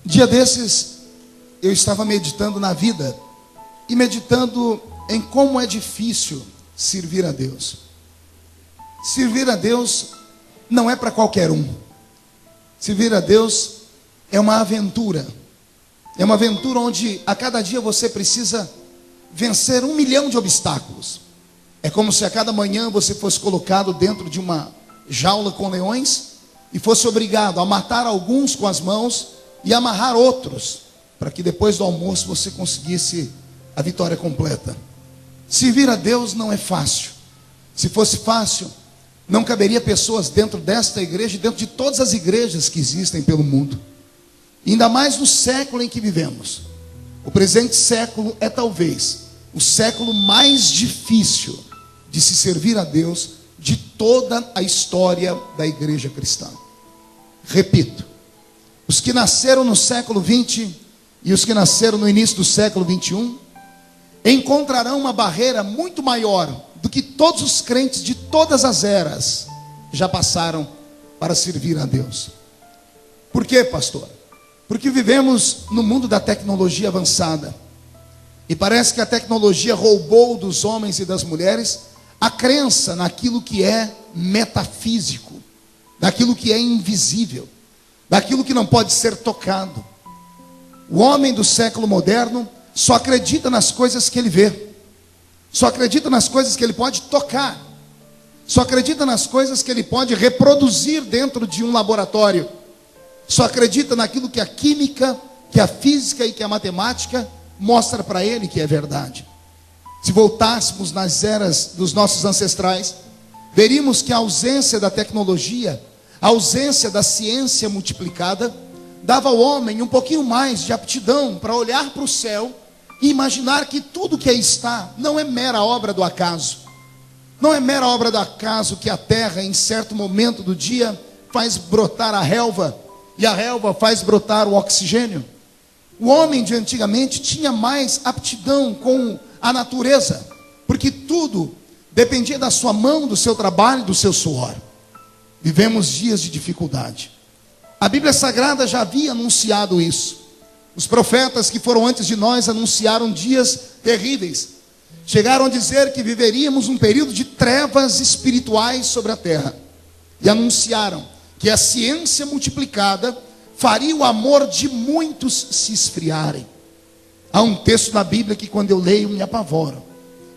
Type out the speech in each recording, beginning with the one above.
Dia desses, eu estava meditando na vida e meditando em como é difícil servir a Deus. Servir a Deus não é para qualquer um. Servir a Deus é uma aventura. É uma aventura onde a cada dia você precisa vencer 1 milhão de obstáculos. É como se a cada manhã você fosse colocado dentro de uma jaula com leões e fosse obrigado a matar alguns com as mãos e amarrar outros, para que depois do almoço você conseguisse a vitória completa. Servir a Deus não é fácil. Se fosse fácil, não caberia pessoas dentro desta igreja e dentro de todas as igrejas que existem pelo mundo. Ainda mais no século em que vivemos. O presente século é talvez o século mais difícil de se servir a Deus de toda a história da igreja cristã. Repito, os que nasceram no século 20 e os que nasceram no início do século 21 encontrarão uma barreira muito maior do que todos os crentes de todas as eras já passaram para servir a Deus. Por quê, pastor? Porque vivemos no mundo da tecnologia avançada. E parece que a tecnologia roubou dos homens e das mulheres a crença naquilo que é metafísico, naquilo que é invisível, daquilo que não pode ser tocado. O homem do século moderno só acredita nas coisas que ele vê, só acredita nas coisas que ele pode tocar, só acredita nas coisas que ele pode reproduzir dentro de um laboratório, só acredita naquilo que a química, que a física e que a matemática mostra para ele que é verdade. Se voltássemos nas eras dos nossos ancestrais, veríamos que a ausência da tecnologia, a ausência da ciência multiplicada, dava ao homem um pouquinho mais de aptidão para olhar para o céu e imaginar que tudo que aí está não é mera obra do acaso. Não é mera obra do acaso que a terra, em certo momento do dia, faz brotar a relva, e a relva faz brotar o oxigênio. O homem de antigamente tinha mais aptidão com a natureza, porque tudo dependia da sua mão, do seu trabalho, do seu suor. Vivemos dias de dificuldade. A Bíblia Sagrada já havia anunciado isso. Os profetas que foram antes de nós anunciaram dias terríveis. Chegaram a dizer que viveríamos um período de trevas espirituais sobre a terra. E anunciaram que a ciência multiplicada faria o amor de muitos se esfriarem. Há um texto na Bíblia que quando eu leio me apavoro.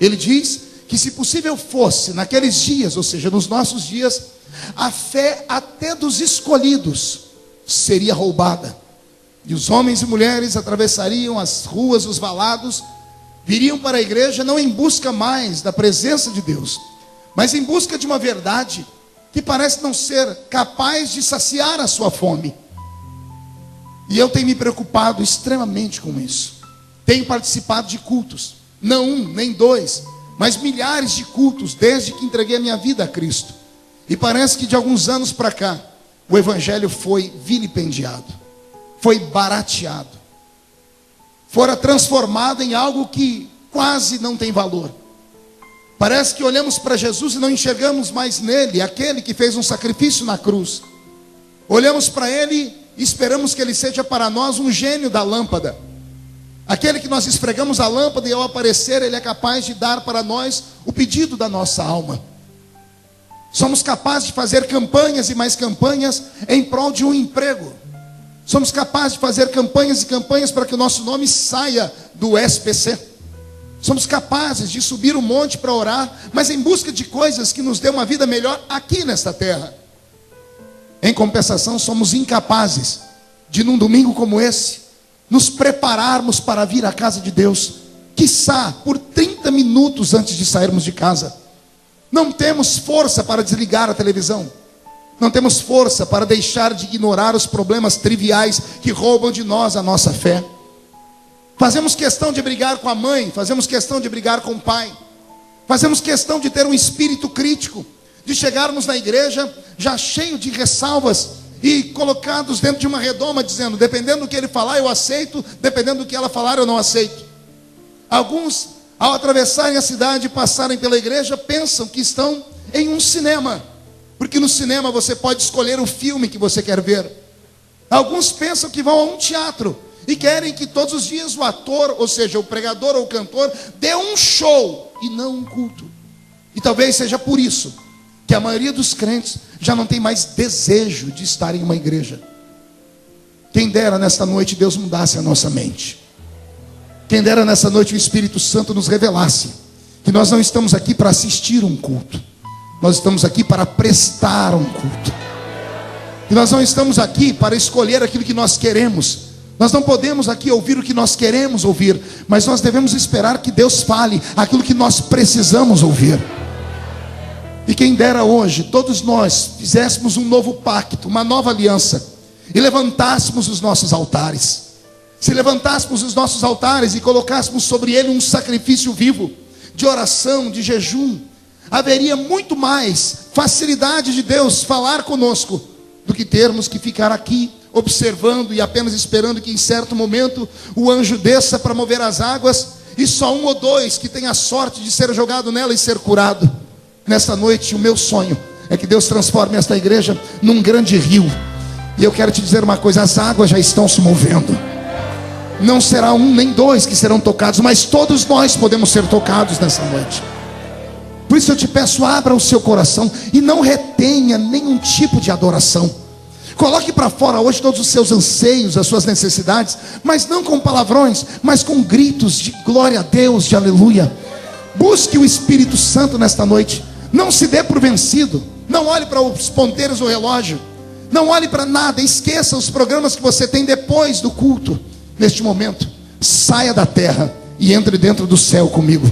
Ele diz que se possível fosse naqueles dias, ou seja, nos nossos dias, a fé até dos escolhidos seria roubada. E os homens e mulheres atravessariam as ruas, os valados, viriam para a igreja não em busca mais da presença de Deus, mas em busca de uma verdade que parece não ser capaz de saciar a sua fome. E eu tenho me preocupado extremamente com isso. Tenho participado de cultos, não um, nem dois, mas milhares de cultos desde que entreguei a minha vida a Cristo. E parece que de alguns anos para cá, o evangelho foi vilipendiado, foi barateado, fora transformado em algo que quase não tem valor. Parece que olhamos para Jesus e não enxergamos mais nele, aquele que fez um sacrifício na cruz. Olhamos para ele e esperamos que ele seja para nós um gênio da lâmpada. Aquele que nós esfregamos a lâmpada e ao aparecer ele é capaz de dar para nós o pedido da nossa alma. Somos capazes de fazer campanhas e mais campanhas em prol de um emprego. Somos capazes de fazer campanhas e campanhas para que o nosso nome saia do SPC. Somos capazes de subir um monte para orar, mas em busca de coisas que nos dê uma vida melhor aqui nesta terra. Em compensação, somos incapazes de num domingo como esse, nos prepararmos para vir à casa de Deus, quiçá por 30 minutos antes de sairmos de casa. Não temos força para desligar a televisão. Não temos força para deixar de ignorar os problemas triviais que roubam de nós a nossa fé. Fazemos questão de brigar com a mãe, fazemos questão de brigar com o pai. Fazemos questão de ter um espírito crítico, de chegarmos na igreja já cheio de ressalvas e colocados dentro de uma redoma, dizendo, dependendo do que ele falar eu aceito, dependendo do que ela falar eu não aceito. Alguns, ao atravessarem a cidade e passarem pela igreja, pensam que estão em um cinema, porque no cinema você pode escolher o filme que você quer ver. Alguns pensam que vão a um teatro e querem que todos os dias o ator, ou seja, o pregador ou o cantor, dê um show e não um culto. E talvez seja por isso que a maioria dos crentes já não tem mais desejo de estar em uma igreja. Quem dera nesta noite Deus mudasse a nossa mente. Quem dera nessa noite o Espírito Santo nos revelasse que nós não estamos aqui para assistir um culto. Nós estamos aqui para prestar um culto. E nós não estamos aqui para escolher aquilo que nós queremos. Nós não podemos aqui ouvir o que nós queremos ouvir, mas nós devemos esperar que Deus fale aquilo que nós precisamos ouvir. E quem dera hoje, todos nós fizéssemos um novo pacto, uma nova aliança, e levantássemos os nossos altares. Se levantássemos os nossos altares e colocássemos sobre ele um sacrifício vivo, de oração, de jejum, haveria muito mais facilidade de Deus falar conosco, do que termos que ficar aqui observando e apenas esperando que em certo momento o anjo desça para mover as águas, e só um ou dois que tem a sorte de ser jogado nela e ser curado. Nesta noite o meu sonho é que Deus transforme esta igreja num grande rio. E eu quero te dizer uma coisa: as águas já estão se movendo. Não será um nem dois que serão tocados, mas todos nós podemos ser tocados nessa noite. Por isso eu te peço, abra o seu coração e não retenha nenhum tipo de adoração. Coloque para fora hoje todos os seus anseios, as suas necessidades, mas não com palavrões, mas com gritos de glória a Deus, de aleluia. Busque o Espírito Santo nesta noite. Não se dê por vencido. Não olhe para os ponteiros do relógio. Não olhe para nada. Esqueça os programas que você tem depois do culto. Neste momento, saia da terra e entre dentro do céu comigo,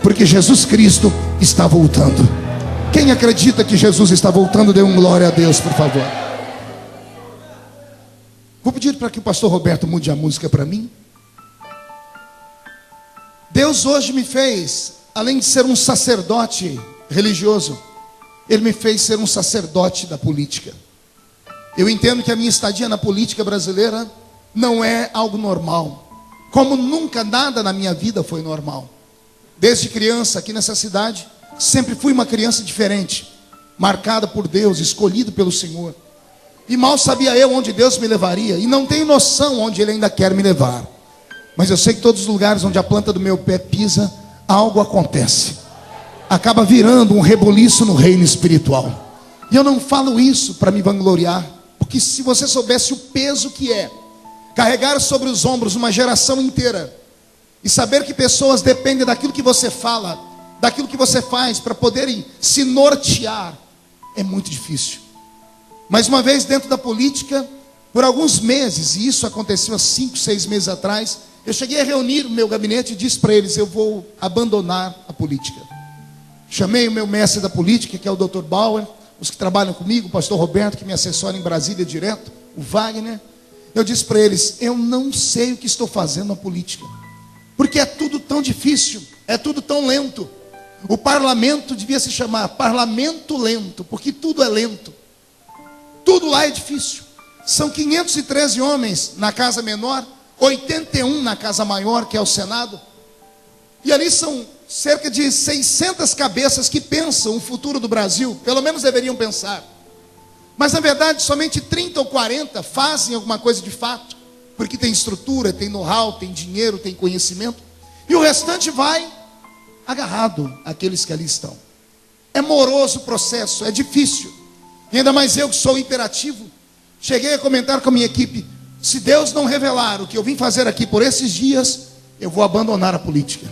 porque Jesus Cristo está voltando. Quem acredita que Jesus está voltando, dê um glória a Deus, por favor. Vou pedir para que o pastor Roberto mude a música para mim. Deus hoje me fez, além de ser um sacerdote religioso, Ele me fez ser um sacerdote da política. Eu entendo que a minha estadia na política brasileira não é algo normal, como nunca nada na minha vida foi normal. Desde criança, aqui nessa cidade, sempre fui uma criança diferente, marcada por Deus, escolhido pelo Senhor. E mal sabia eu onde Deus me levaria, e não tenho noção onde Ele ainda quer me levar. Mas eu sei que todos os lugares onde a planta do meu pé pisa, algo acontece. Acaba virando um reboliço no reino espiritual. E eu não falo isso para me vangloriar, porque se você soubesse o peso que é carregar sobre os ombros uma geração inteira, e saber que pessoas dependem daquilo que você fala, daquilo que você faz, para poderem se nortear, é muito difícil. Mas uma vez dentro da política, por alguns meses, e isso aconteceu há 5, 6 meses atrás, eu cheguei a reunir o meu gabinete e disse para eles: eu vou abandonar a política. Chamei o meu mestre da política, que é o Dr. Bauer, os que trabalham comigo, o pastor Roberto, que me assessora em Brasília direto, o Wagner. Eu disse para eles: eu não sei o que estou fazendo na política, porque é tudo tão difícil, é tudo tão lento. O parlamento devia se chamar parlamento lento, porque tudo é lento. Tudo lá é difícil. São 513 homens na casa menor, 81 na casa maior, que é o Senado. E ali são cerca de 600 cabeças que pensam o futuro do Brasil, pelo menos deveriam pensar. Mas na verdade somente 30 ou 40 fazem alguma coisa de fato, porque tem estrutura, tem know-how, tem dinheiro, tem conhecimento. E o restante vai agarrado àqueles que ali estão. É moroso o processo, é difícil. E ainda mais eu que sou imperativo, cheguei a comentar com a minha equipe: se Deus não revelar o que eu vim fazer aqui por esses dias, eu vou abandonar a política.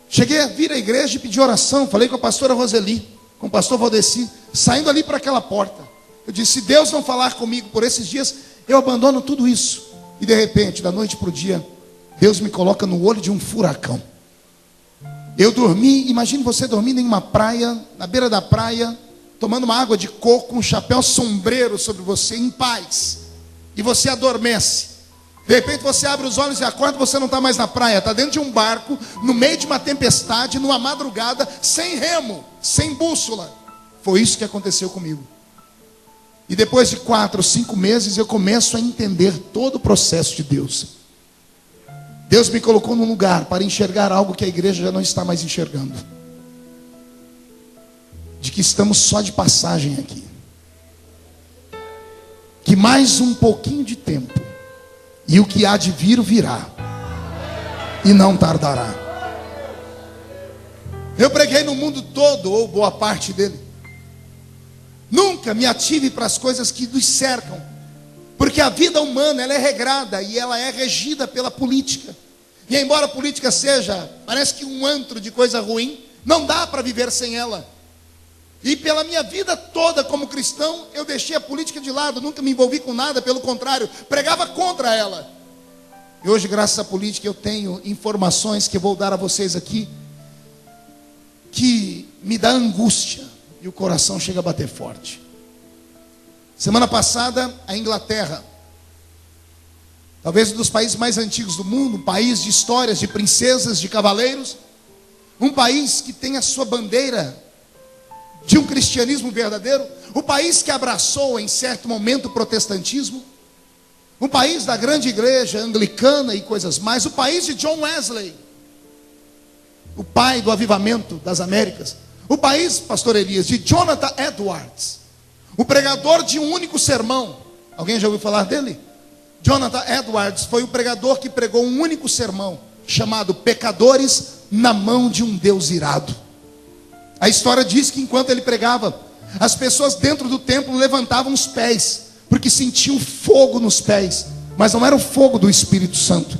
Cheguei a vir à igreja e pedir oração. Falei com a pastora Roseli, com o pastor Valdeci, saindo ali para aquela porta. Eu disse: se Deus não falar comigo por esses dias, eu abandono tudo isso. E de repente, da noite para o dia, Deus me coloca no olho de um furacão. Eu dormi, imagine você dormindo em uma praia, na beira da praia, tomando uma água de coco, um chapéu sombreiro sobre você, em paz. E você adormece. De repente você abre os olhos e acorda, você não está mais na praia, está dentro de um barco, no meio de uma tempestade, numa madrugada, sem remo, sem bússola. Foi isso que aconteceu comigo. E depois de 4 ou 5 meses, eu começo a entender todo o processo de Deus. Deus me colocou num lugar para enxergar algo que a igreja já não está mais enxergando. De que estamos só de passagem aqui. Que que mais um pouquinho de tempo, e o que há de vir virá, e não tardará. Eu preguei no mundo todo, ou boa parte dele. Nunca me ative para as coisas que nos cercam, porque a vida humana ela é regrada e ela é regida pela política. E embora a política seja, parece que um antro de coisa ruim, não dá para viver sem ela. E pela minha vida toda como cristão, eu deixei a política de lado, nunca me envolvi com nada, pelo contrário, pregava contra ela. E hoje, graças à política, eu tenho informações que eu vou dar a vocês aqui, que me dá angústia, e o coração chega a bater forte. Semana passada, a Inglaterra, talvez um dos países mais antigos do mundo, um país de histórias, de princesas, de cavaleiros, um país que tem a sua bandeira de um cristianismo verdadeiro, o país que abraçou em certo momento o protestantismo, um país da grande igreja anglicana e coisas mais, o país de John Wesley, o pai do avivamento das Américas, o país, pastor Elias, de Jonathan Edwards, o pregador de um único sermão. Alguém já ouviu falar dele? Jonathan Edwards foi o pregador que pregou um único sermão, chamado Pecadores na Mão de um Deus Irado. A história diz que enquanto ele pregava, as pessoas dentro do templo levantavam os pés, porque sentiam fogo nos pés, mas não era o fogo do Espírito Santo.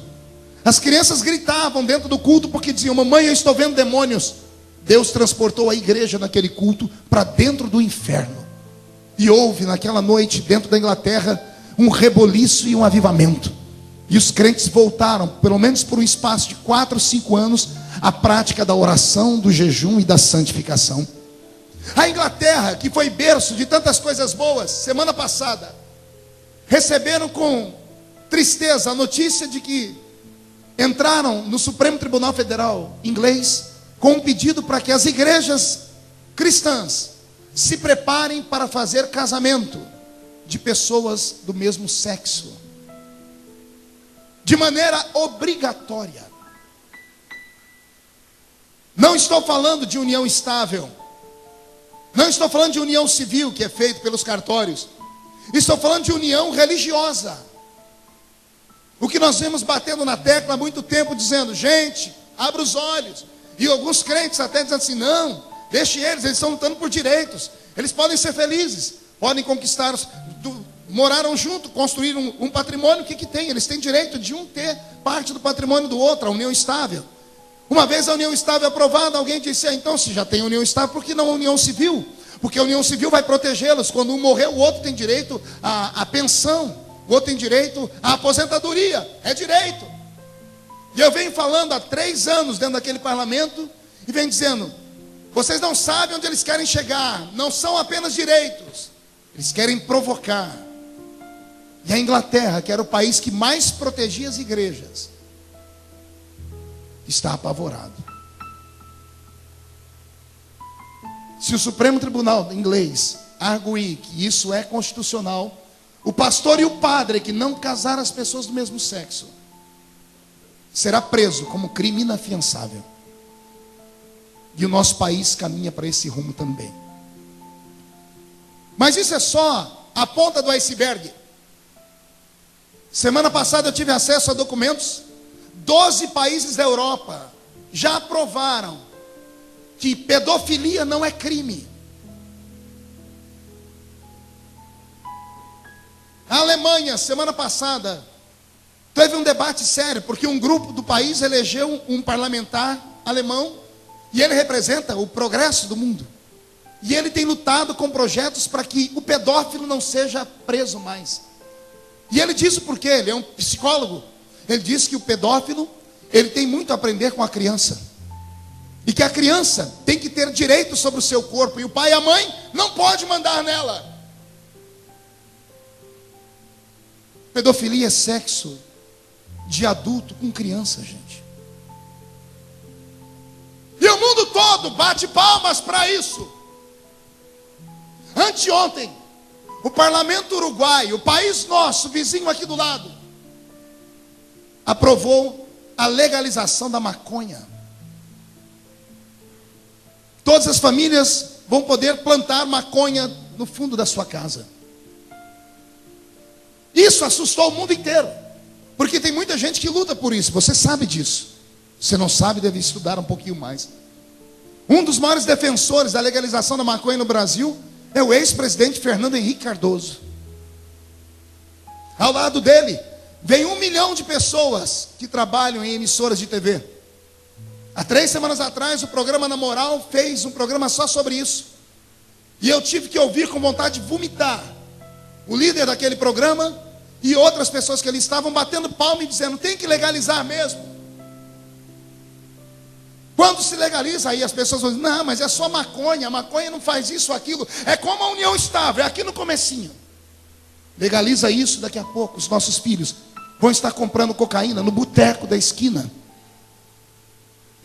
As crianças gritavam dentro do culto porque diziam: mamãe, eu estou vendo demônios. Deus transportou a igreja naquele culto para dentro do inferno. E houve naquela noite, dentro da Inglaterra, um reboliço e um avivamento. E os crentes voltaram, pelo menos por um espaço de 4 ou 5 anos, à prática da oração, do jejum e da santificação. A Inglaterra, que foi berço de tantas coisas boas, semana passada, receberam com tristeza a notícia de que entraram no Supremo Tribunal Federal inglês com um pedido para que as igrejas cristãs se preparem para fazer casamento de pessoas do mesmo sexo, de maneira obrigatória. Não estou falando de união estável, não estou falando de união civil, que é feito pelos cartórios, estou falando de união religiosa. O que nós vemos batendo na tecla há muito tempo, dizendo: gente, abra os olhos. E alguns crentes até dizem assim: não, deixe eles estão lutando por direitos, eles podem ser felizes, podem conquistar, moraram junto, construíram um patrimônio, o que tem? Eles têm direito de um ter parte do patrimônio do outro, a união estável. Uma vez a união estável aprovada, alguém disse: então se já tem união estável, por que não a união civil? Porque a união civil vai protegê-los, quando um morrer o outro tem direito à pensão, o outro tem direito à aposentadoria, é direito. E eu venho falando há 3 anos dentro daquele parlamento, e venho dizendo: vocês não sabem onde eles querem chegar, não são apenas direitos, eles querem provocar. E a Inglaterra, que era o país que mais protegia as igrejas, está apavorado. Se o Supremo Tribunal inglês arguir que isso é constitucional, o pastor e o padre que não casar as pessoas do mesmo sexo será preso como crime inafiançável. E o nosso país caminha para esse rumo também. Mas isso é só a ponta do iceberg. Semana passada eu tive acesso a documentos. 12 países da Europa já aprovaram que pedofilia não é crime. A Alemanha, semana passada, teve um debate sério, porque um grupo do país elegeu um parlamentar alemão, e ele representa o progresso do mundo. E ele tem lutado com projetos para que o pedófilo não seja preso mais. E ele diz o porquê, ele é um psicólogo. Ele diz que o pedófilo, ele tem muito a aprender com a criança. E que a criança tem que ter direito sobre o seu corpo, e o pai e a mãe não pode mandar nela. Pedofilia é sexo de adulto com criança, gente. E o mundo todo bate palmas para isso. Anteontem, o parlamento uruguaio, o país nosso, vizinho aqui do lado, aprovou a legalização da maconha. Todas as famílias vão poder plantar maconha no fundo da sua casa. Isso assustou o mundo inteiro, porque tem muita gente que luta por isso. Você sabe disso. Se não sabe, deve estudar um pouquinho mais. Um dos maiores defensores da legalização da maconha no Brasil é o ex-presidente Fernando Henrique Cardoso. Ao lado dele vem 1 milhão de pessoas que trabalham em emissoras de TV. Há 3 semanas atrás, o programa Na Moral fez um programa só sobre isso. E eu tive que ouvir com vontade de vomitar o líder daquele programa e outras pessoas que ali estavam batendo palma e dizendo: tem que legalizar mesmo. Quando se legaliza, aí as pessoas vão dizer: não, mas é só maconha, a maconha não faz isso, aquilo. É como a união estável, é aqui no comecinho. Legaliza isso, daqui a pouco os nossos filhos vão estar comprando cocaína no boteco da esquina.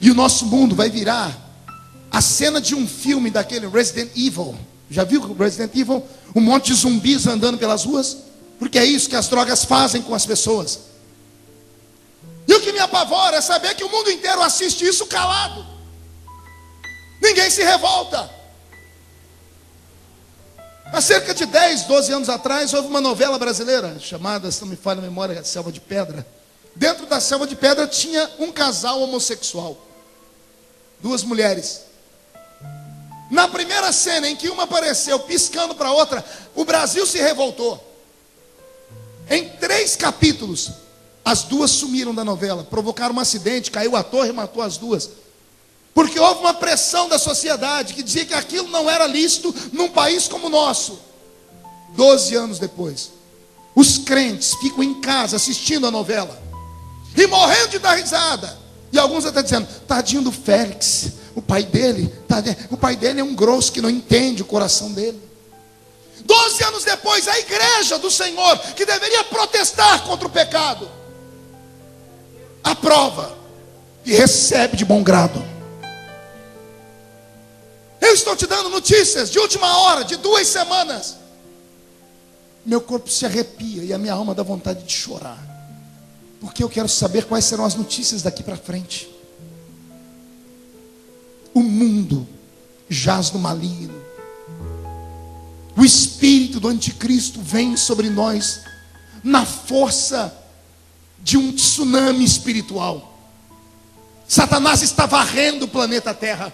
E o nosso mundo vai virar a cena de um filme daquele Resident Evil. Já viu o Resident Evil? Um monte de zumbis andando pelas ruas. Porque é isso que as drogas fazem com as pessoas. E o que me apavora é saber que o mundo inteiro assiste isso calado. Ninguém se revolta. Há cerca de 10, 12 anos atrás, houve uma novela brasileira chamada, se não me falha a memória, Selva de Pedra. Dentro da Selva de Pedra tinha um casal homossexual. 2 mulheres. Na primeira cena em que uma apareceu piscando para a outra, o Brasil se revoltou. Em 3 capítulos, as 2 sumiram da novela, provocaram um acidente, caiu a torre e matou as 2. Porque houve uma pressão da sociedade que dizia que aquilo não era lícito num país como o nosso. 12 anos depois, os crentes ficam em casa assistindo a novela e morrendo de dar risada. E alguns até dizendo: tadinho do Félix, o pai dele é um grosso que não entende o coração dele. 12 anos depois, a igreja do Senhor, que deveria protestar contra o pecado, aprova e recebe de bom grado. Eu estou te dando notícias de última hora, de 2 semanas. Meu corpo se arrepia e a minha alma dá vontade de chorar, porque eu quero saber quais serão as notícias daqui para frente. O mundo jaz no maligno. O espírito do anticristo vem sobre nós na força de um tsunami espiritual. Satanás está varrendo o planeta Terra.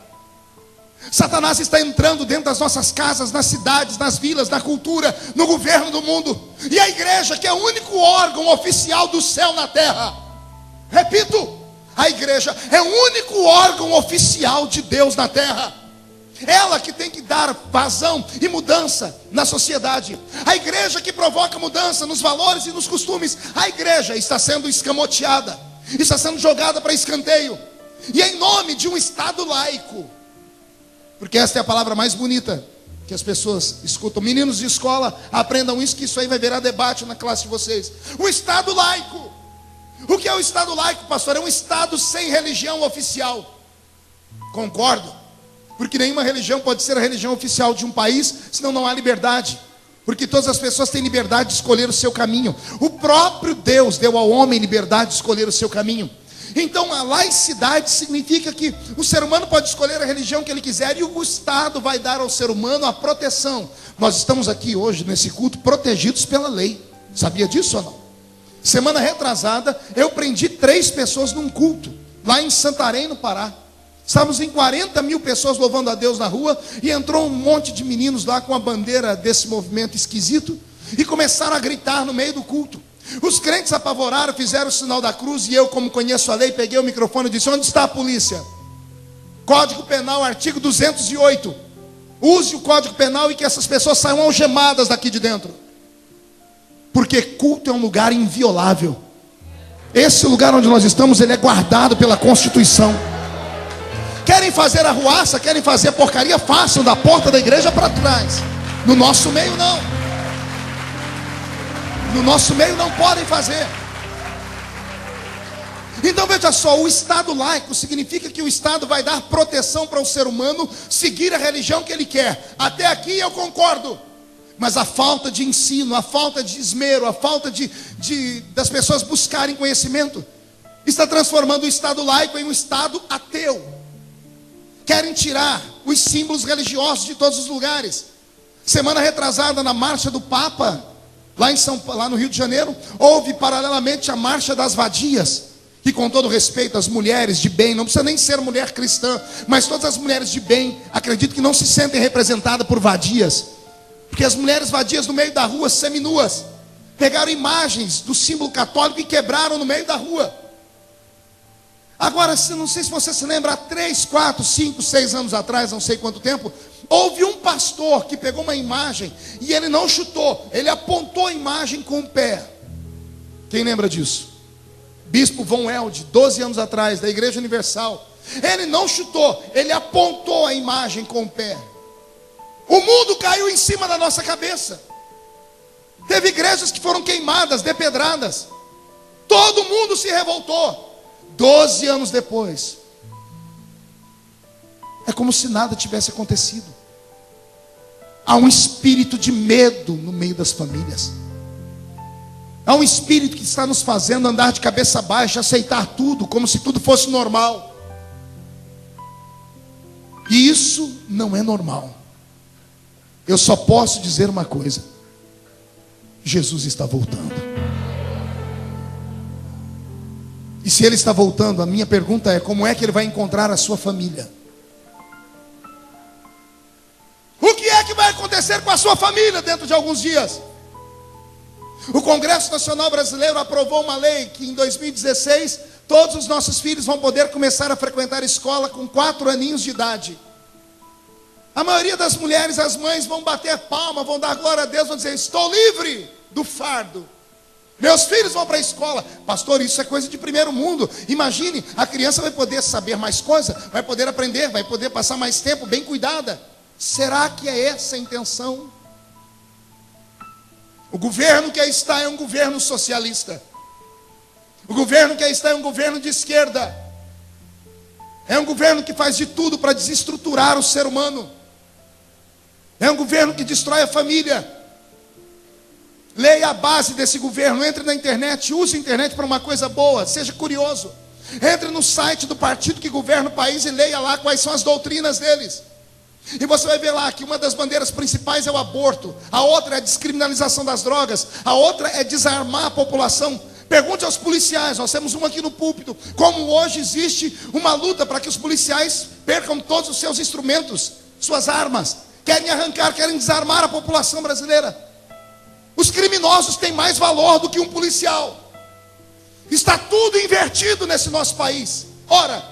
Satanás está entrando dentro das nossas casas, nas cidades, nas vilas, na cultura, no governo do mundo. E a igreja, que é o único órgão oficial do céu na terra. Repito, a igreja é o único órgão oficial de Deus na terra. Ela que tem que dar vazão e mudança na sociedade. A igreja que provoca mudança nos valores e nos costumes. A igreja está sendo escamoteada, está sendo jogada para escanteio. E em nome de um Estado laico, porque esta é a palavra mais bonita que as pessoas escutam. Meninos de escola, aprendam isso, que isso aí vai virar debate na classe de vocês. O Estado laico. O que é o Estado laico, pastor? É um Estado sem religião oficial. Concordo. Porque nenhuma religião pode ser a religião oficial de um país, senão não há liberdade. Porque todas as pessoas têm liberdade de escolher o seu caminho. O próprio Deus deu ao homem liberdade de escolher o seu caminho. Então a laicidade significa que o ser humano pode escolher a religião que ele quiser, e o Estado vai dar ao ser humano a proteção. Nós estamos aqui hoje nesse culto protegidos pela lei. Sabia disso ou não? Semana retrasada eu prendi 3 pessoas num culto lá em Santarém, no Pará. Estávamos em 40 mil pessoas louvando a Deus na rua, e entrou um monte de meninos lá com a bandeira desse movimento esquisito e começaram a gritar no meio do culto. Os crentes apavoraram, fizeram o sinal da cruz, e eu, como conheço a lei, peguei o microfone e disse: onde está a polícia? Código Penal, artigo 208. Use o Código Penal e que essas pessoas saiam algemadas daqui de dentro. Porque culto é um lugar inviolável. Esse lugar onde nós estamos, ele é guardado pela Constituição. Querem fazer arruaça, querem fazer porcaria, façam da porta da igreja para trás. No nosso meio não. No nosso meio não podem fazer. Então veja só, o Estado laico significa que o Estado vai dar proteção para o ser humano seguir a religião que ele quer. Até aqui eu concordo. Mas a falta de ensino, a falta de esmero, a falta das pessoas buscarem conhecimento, está transformando o Estado laico em um Estado ateu. Querem tirar os símbolos religiosos de todos os lugares. Semana retrasada, na marcha do Papa, Lá no Rio de Janeiro, houve paralelamente a Marcha das Vadias, que, com todo respeito às mulheres de bem, não precisa nem ser mulher cristã, mas todas as mulheres de bem, acredito que não se sentem representadas por vadias, porque as mulheres vadias no meio da rua, seminuas, pegaram imagens do símbolo católico e quebraram no meio da rua. Agora, não sei se você se lembra, há 3, 4, 5, 6 anos atrás, não sei quanto tempo, houve um pastor que pegou uma imagem e ele não chutou, ele apontou a imagem com o pé. Quem lembra disso? Bispo Von Elde, 12 anos atrás, da Igreja Universal. Ele não chutou, ele apontou a imagem com o pé. O mundo caiu em cima da nossa cabeça. Teve igrejas que foram queimadas, depedradas. Todo mundo se revoltou. 12 anos depois, é como se nada tivesse acontecido. Há um espírito de medo no meio das famílias. Há um espírito que está nos fazendo andar de cabeça baixa, aceitar tudo, como se tudo fosse normal. E isso não é normal. Eu só posso dizer uma coisa: Jesus está voltando. E se Ele está voltando, a minha pergunta é: como é que Ele vai encontrar a sua família? O que é que vai acontecer com a sua família dentro de alguns dias? O Congresso Nacional Brasileiro aprovou uma lei que em 2016 todos os nossos filhos vão poder começar a frequentar a escola com 4 aninhos de idade. A maioria das mulheres, as mães, vão bater palma, vão dar glória a Deus, vão dizer: estou livre do fardo. Meus filhos vão para a escola. Pastor, isso é coisa de primeiro mundo. Imagine, a criança vai poder saber mais coisa, vai poder aprender, vai poder passar mais tempo bem cuidada. Será que é essa a intenção? O governo que aí está é um governo socialista. O governo que aí está é um governo de esquerda. É um governo que faz de tudo para desestruturar o ser humano. É um governo que destrói a família. Leia a base desse governo. Entre na internet, use a internet para uma coisa boa, seja curioso. Entre no site do partido que governa o país e leia lá quais são as doutrinas deles. E você vai ver lá que uma das bandeiras principais é o aborto, a outra é a descriminalização das drogas, a outra é desarmar a população. Pergunte aos policiais, nós temos uma aqui no púlpito, como hoje existe uma luta para que os policiais percam todos os seus instrumentos, suas armas, querem arrancar, querem desarmar a população brasileira. Os criminosos têm mais valor do que um policial. Está tudo invertido nesse nosso país. Ora,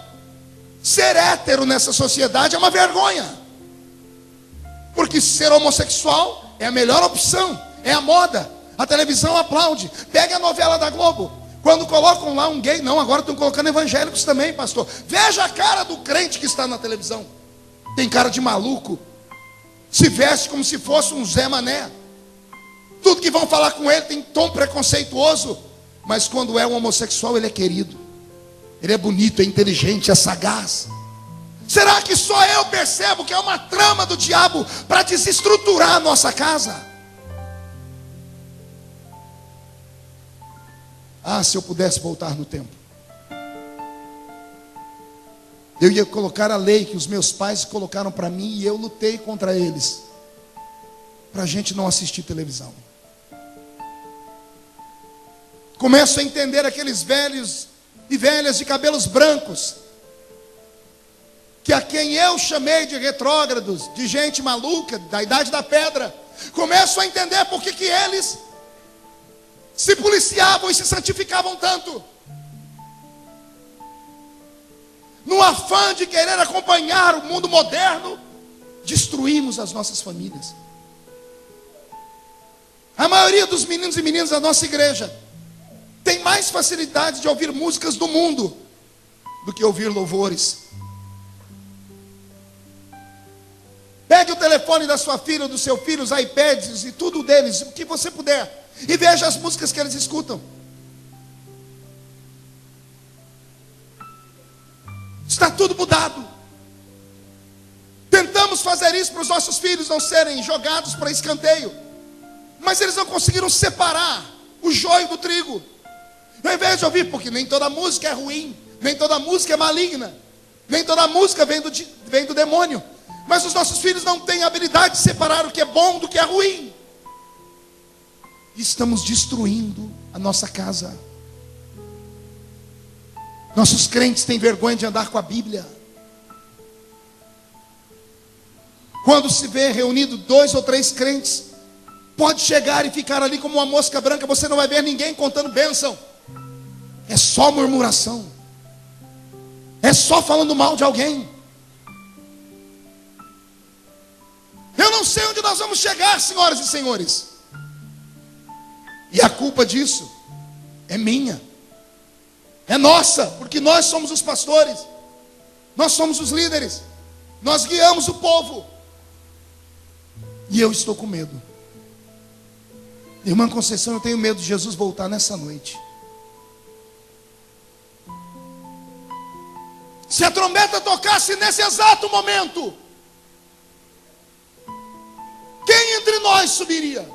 ser hétero nessa sociedade é uma vergonha. Porque ser homossexual é a melhor opção, é a moda. A televisão aplaude. Pegue a novela da Globo. Quando colocam lá um gay, não, agora estão colocando evangélicos também, pastor. Veja a cara do crente que está na televisão. Tem cara de maluco. Se veste como se fosse um Zé Mané. Tudo que vão falar com ele tem tom preconceituoso. Mas quando é um homossexual, ele é querido. Ele é bonito, é inteligente, é sagaz. Será que só eu percebo que é uma trama do diabo para desestruturar a nossa casa? Ah, se eu pudesse voltar no tempo, eu ia colocar a lei que os meus pais colocaram para mim e eu lutei contra eles, para a gente não assistir televisão. Começo a entender aqueles velhos e velhas de cabelos brancos, que a quem eu chamei de retrógrados, de gente maluca, da idade da pedra, começo a entender por que eles se policiavam e se santificavam tanto. No afã de querer acompanhar o mundo moderno, destruímos as nossas famílias. A maioria dos meninos e meninas da nossa igreja tem mais facilidade de ouvir músicas do mundo do que ouvir louvores. Pegue o telefone da sua filha ou do seu filho, os iPads e tudo deles, o que você puder, e veja as músicas que eles escutam. Está tudo mudado. Tentamos fazer isso para os nossos filhos não serem jogados para escanteio, mas eles não conseguiram separar o joio do trigo. Ao invés de ouvir, porque nem toda música é ruim, nem toda música é maligna, nem toda música vem do demônio. Mas os nossos filhos não têm a habilidade de separar o que é bom do que é ruim. Estamos destruindo a nossa casa. Nossos crentes têm vergonha de andar com a Bíblia. Quando se vê reunido 2 ou 3 crentes, pode chegar e ficar ali como uma mosca branca. Você não vai ver ninguém contando bênção. É só murmuração. É só falando mal de alguém. Eu não sei onde nós vamos chegar, senhoras e senhores. E a culpa disso é minha. É nossa, porque nós somos os pastores. Nós somos os líderes. Nós guiamos o povo. E eu estou com medo. Irmã Conceição, eu tenho medo de Jesus voltar nessa noite. Se a trombeta tocasse nesse exato momento, quem entre nós subiria?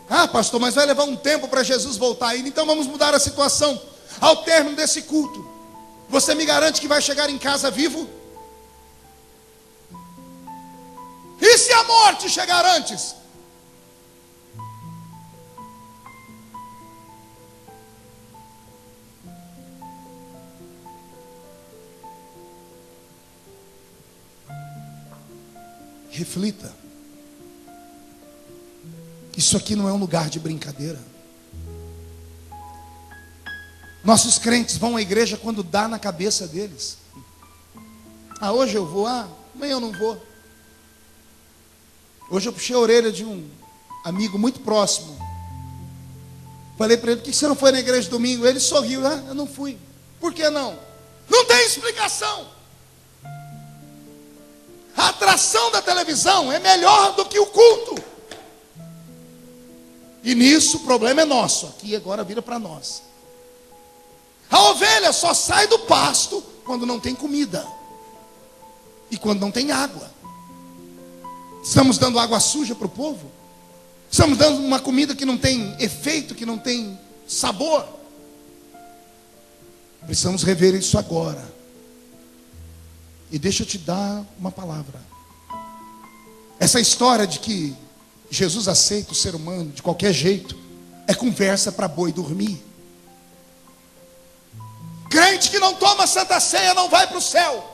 Ah, pastor, mas vai levar um tempo para Jesus voltar ainda. Então vamos mudar a situação. Ao término desse culto, você me garante que vai chegar em casa vivo? E se a morte chegar antes? Reflita. Isso aqui não é um lugar de brincadeira. Nossos crentes vão à igreja quando dá na cabeça deles. Ah, hoje eu vou, amanhã eu não vou. Hoje eu puxei a orelha de um amigo muito próximo. Falei para ele, por que você não foi na igreja domingo? Ele sorriu, eu não fui. Por que não? Não tem explicação. A atração da televisão é melhor do que o culto. E nisso o problema é nosso. Aqui agora vira para nós. A ovelha só sai do pasto quando não tem comida. E quando não tem água. Estamos dando água suja para o povo? Estamos dando uma comida que não tem efeito, que não tem sabor? Precisamos rever isso agora. E deixa eu te dar uma palavra. Essa história de que Jesus aceita o ser humano de qualquer jeito é conversa para boi dormir. Crente que não toma Santa Ceia não vai para o céu.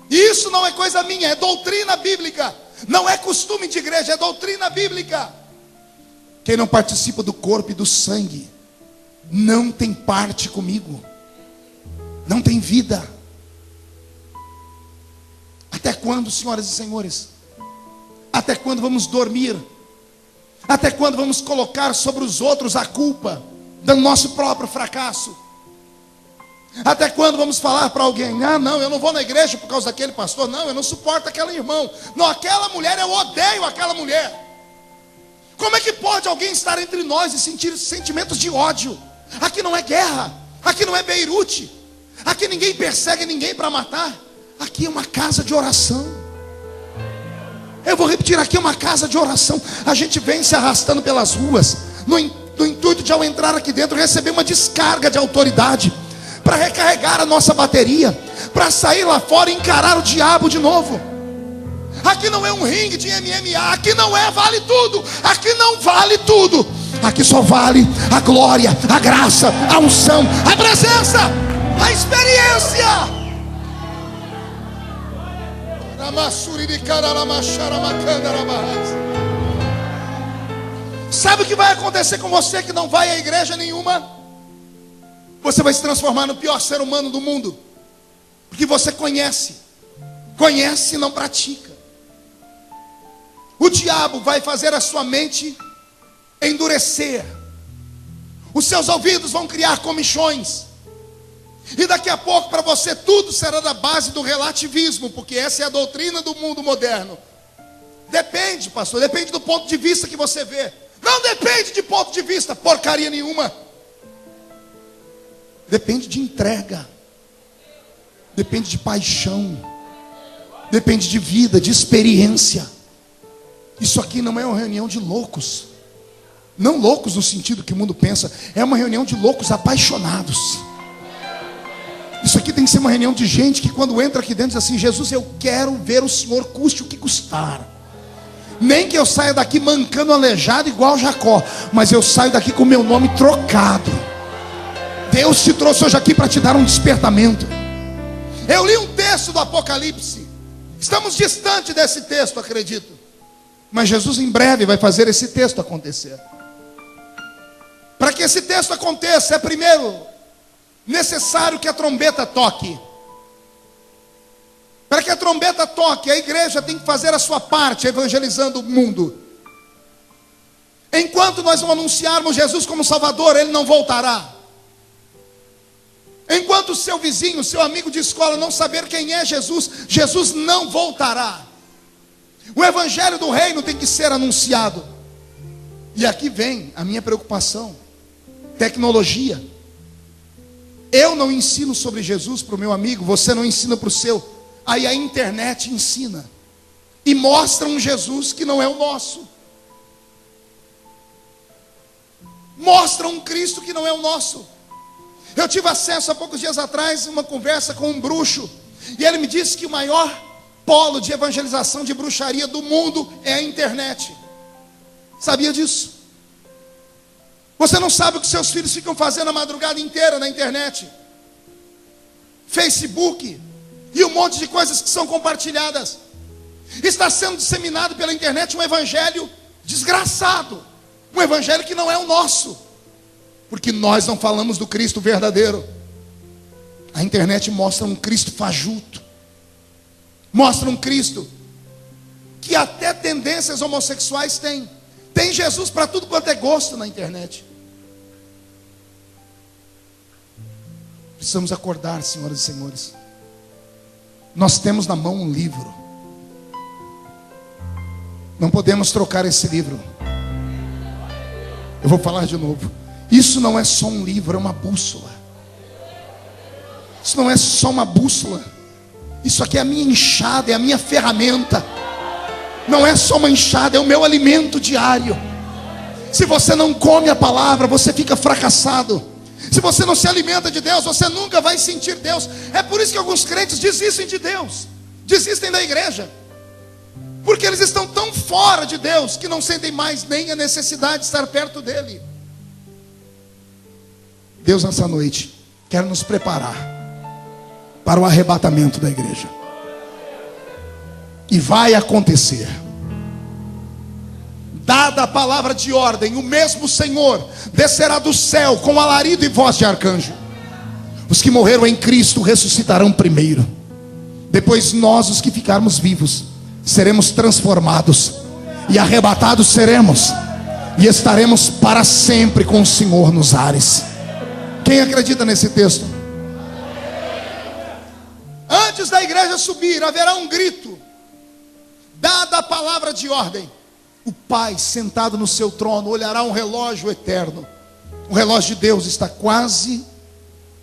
Isso não é coisa minha, é doutrina bíblica. Não é costume de igreja, é doutrina bíblica. Quem não participa do corpo e do sangue não tem parte comigo. Não tem vida. Até quando, senhoras e senhores? Até quando vamos dormir? Até quando vamos colocar sobre os outros a culpa do nosso próprio fracasso? Até quando vamos falar para alguém, não, eu não vou na igreja por causa daquele pastor, não, eu não suporto aquele irmão, não, aquela mulher, eu odeio aquela mulher. Como é que pode alguém estar entre nós e sentir sentimentos de ódio? Aqui não é guerra, aqui não é Beirute, aqui ninguém persegue ninguém para matar, aqui é uma casa de oração. Eu vou repetir, aqui é uma casa de oração. A gente vem se arrastando pelas ruas no intuito de, ao entrar aqui dentro, receber uma descarga de autoridade, para recarregar a nossa bateria, para sair lá fora e encarar o diabo de novo. Aqui não é um ringue de MMA, aqui não é vale tudo, aqui não vale tudo, aqui só vale a glória, a graça, a unção, a presença, a experiência. Sabe o que vai acontecer com você que não vai à igreja nenhuma? Você vai se transformar no pior ser humano do mundo. Porque você conhece e não pratica. O diabo vai fazer a sua mente endurecer. Os seus ouvidos vão criar comichões. E daqui a pouco para você tudo será da base do relativismo. Porque essa é a doutrina do mundo moderno. Depende, pastor, depende do ponto de vista que você vê. Não depende de ponto de vista, porcaria nenhuma. Depende de entrega. Depende de paixão. Depende de vida, de experiência. Isso aqui não é uma reunião de loucos. Não loucos no sentido que o mundo pensa. É uma reunião de loucos apaixonados. Isso aqui tem que ser uma reunião de gente que quando entra aqui dentro diz assim: Jesus, eu quero ver o Senhor custe o que custar. Nem que eu saia daqui mancando, aleijado igual Jacó, mas eu saio daqui com o meu nome trocado. Deus te trouxe hoje aqui para te dar um despertamento. Eu li um texto do Apocalipse. Estamos distante desse texto, acredito. Mas Jesus em breve vai fazer esse texto acontecer. Para que esse texto aconteça, é primeiro necessário que a trombeta toque. Para que a trombeta toque, a igreja tem que fazer a sua parte, evangelizando o mundo. Enquanto nós não anunciarmos Jesus como Salvador, Ele não voltará. Enquanto o seu vizinho, seu amigo de escola não saber quem é Jesus, Jesus não voltará. O evangelho do reino tem que ser anunciado. E aqui vem a minha preocupação. Tecnologia. Eu não ensino sobre Jesus para o meu amigo, você não ensina para o seu. Aí a internet ensina. E mostra um Jesus que não é o nosso. Mostra um Cristo que não é o nosso. Eu tive acesso há poucos dias atrás a uma conversa com um bruxo. E ele me disse que o maior polo de evangelização de bruxaria do mundo é a internet. Sabia disso? Você não sabe o que seus filhos ficam fazendo a madrugada inteira na internet. Facebook e um monte de coisas que são compartilhadas. Está sendo disseminado pela internet um evangelho desgraçado. Um evangelho que não é o nosso. Porque nós não falamos do Cristo verdadeiro. A internet mostra um Cristo fajuto. Mostra um Cristo que até tendências homossexuais tem. Tem Jesus para tudo quanto é gosto na internet. Precisamos acordar, senhoras e senhores. Nós temos na mão um livro. Não podemos trocar esse livro. Eu vou falar de novo. Isso não é só um livro, é uma bússola. Isso não é só uma bússola. Isso aqui é a minha enxada, é a minha ferramenta. Não é só uma enxada, é o meu alimento diário. Se você não come a palavra, você fica fracassado. Se você não se alimenta de Deus, você nunca vai sentir Deus. É por isso que alguns crentes desistem de Deus, desistem da igreja, porque eles estão tão fora de Deus que não sentem mais nem a necessidade de estar perto dele. Deus nessa noite quer nos preparar para o arrebatamento da igreja. E vai acontecer. Dada a palavra de ordem, o mesmo Senhor descerá do céu com alarido e voz de arcanjo. Os que morreram em Cristo ressuscitarão primeiro. Depois nós, os que ficarmos vivos, seremos transformados e arrebatados seremos, e estaremos para sempre com o Senhor nos ares. Quem acredita nesse texto? Antes da igreja subir, haverá um grito. Dada a palavra de ordem, o Pai sentado no seu trono olhará um relógio eterno. O relógio de Deus está quase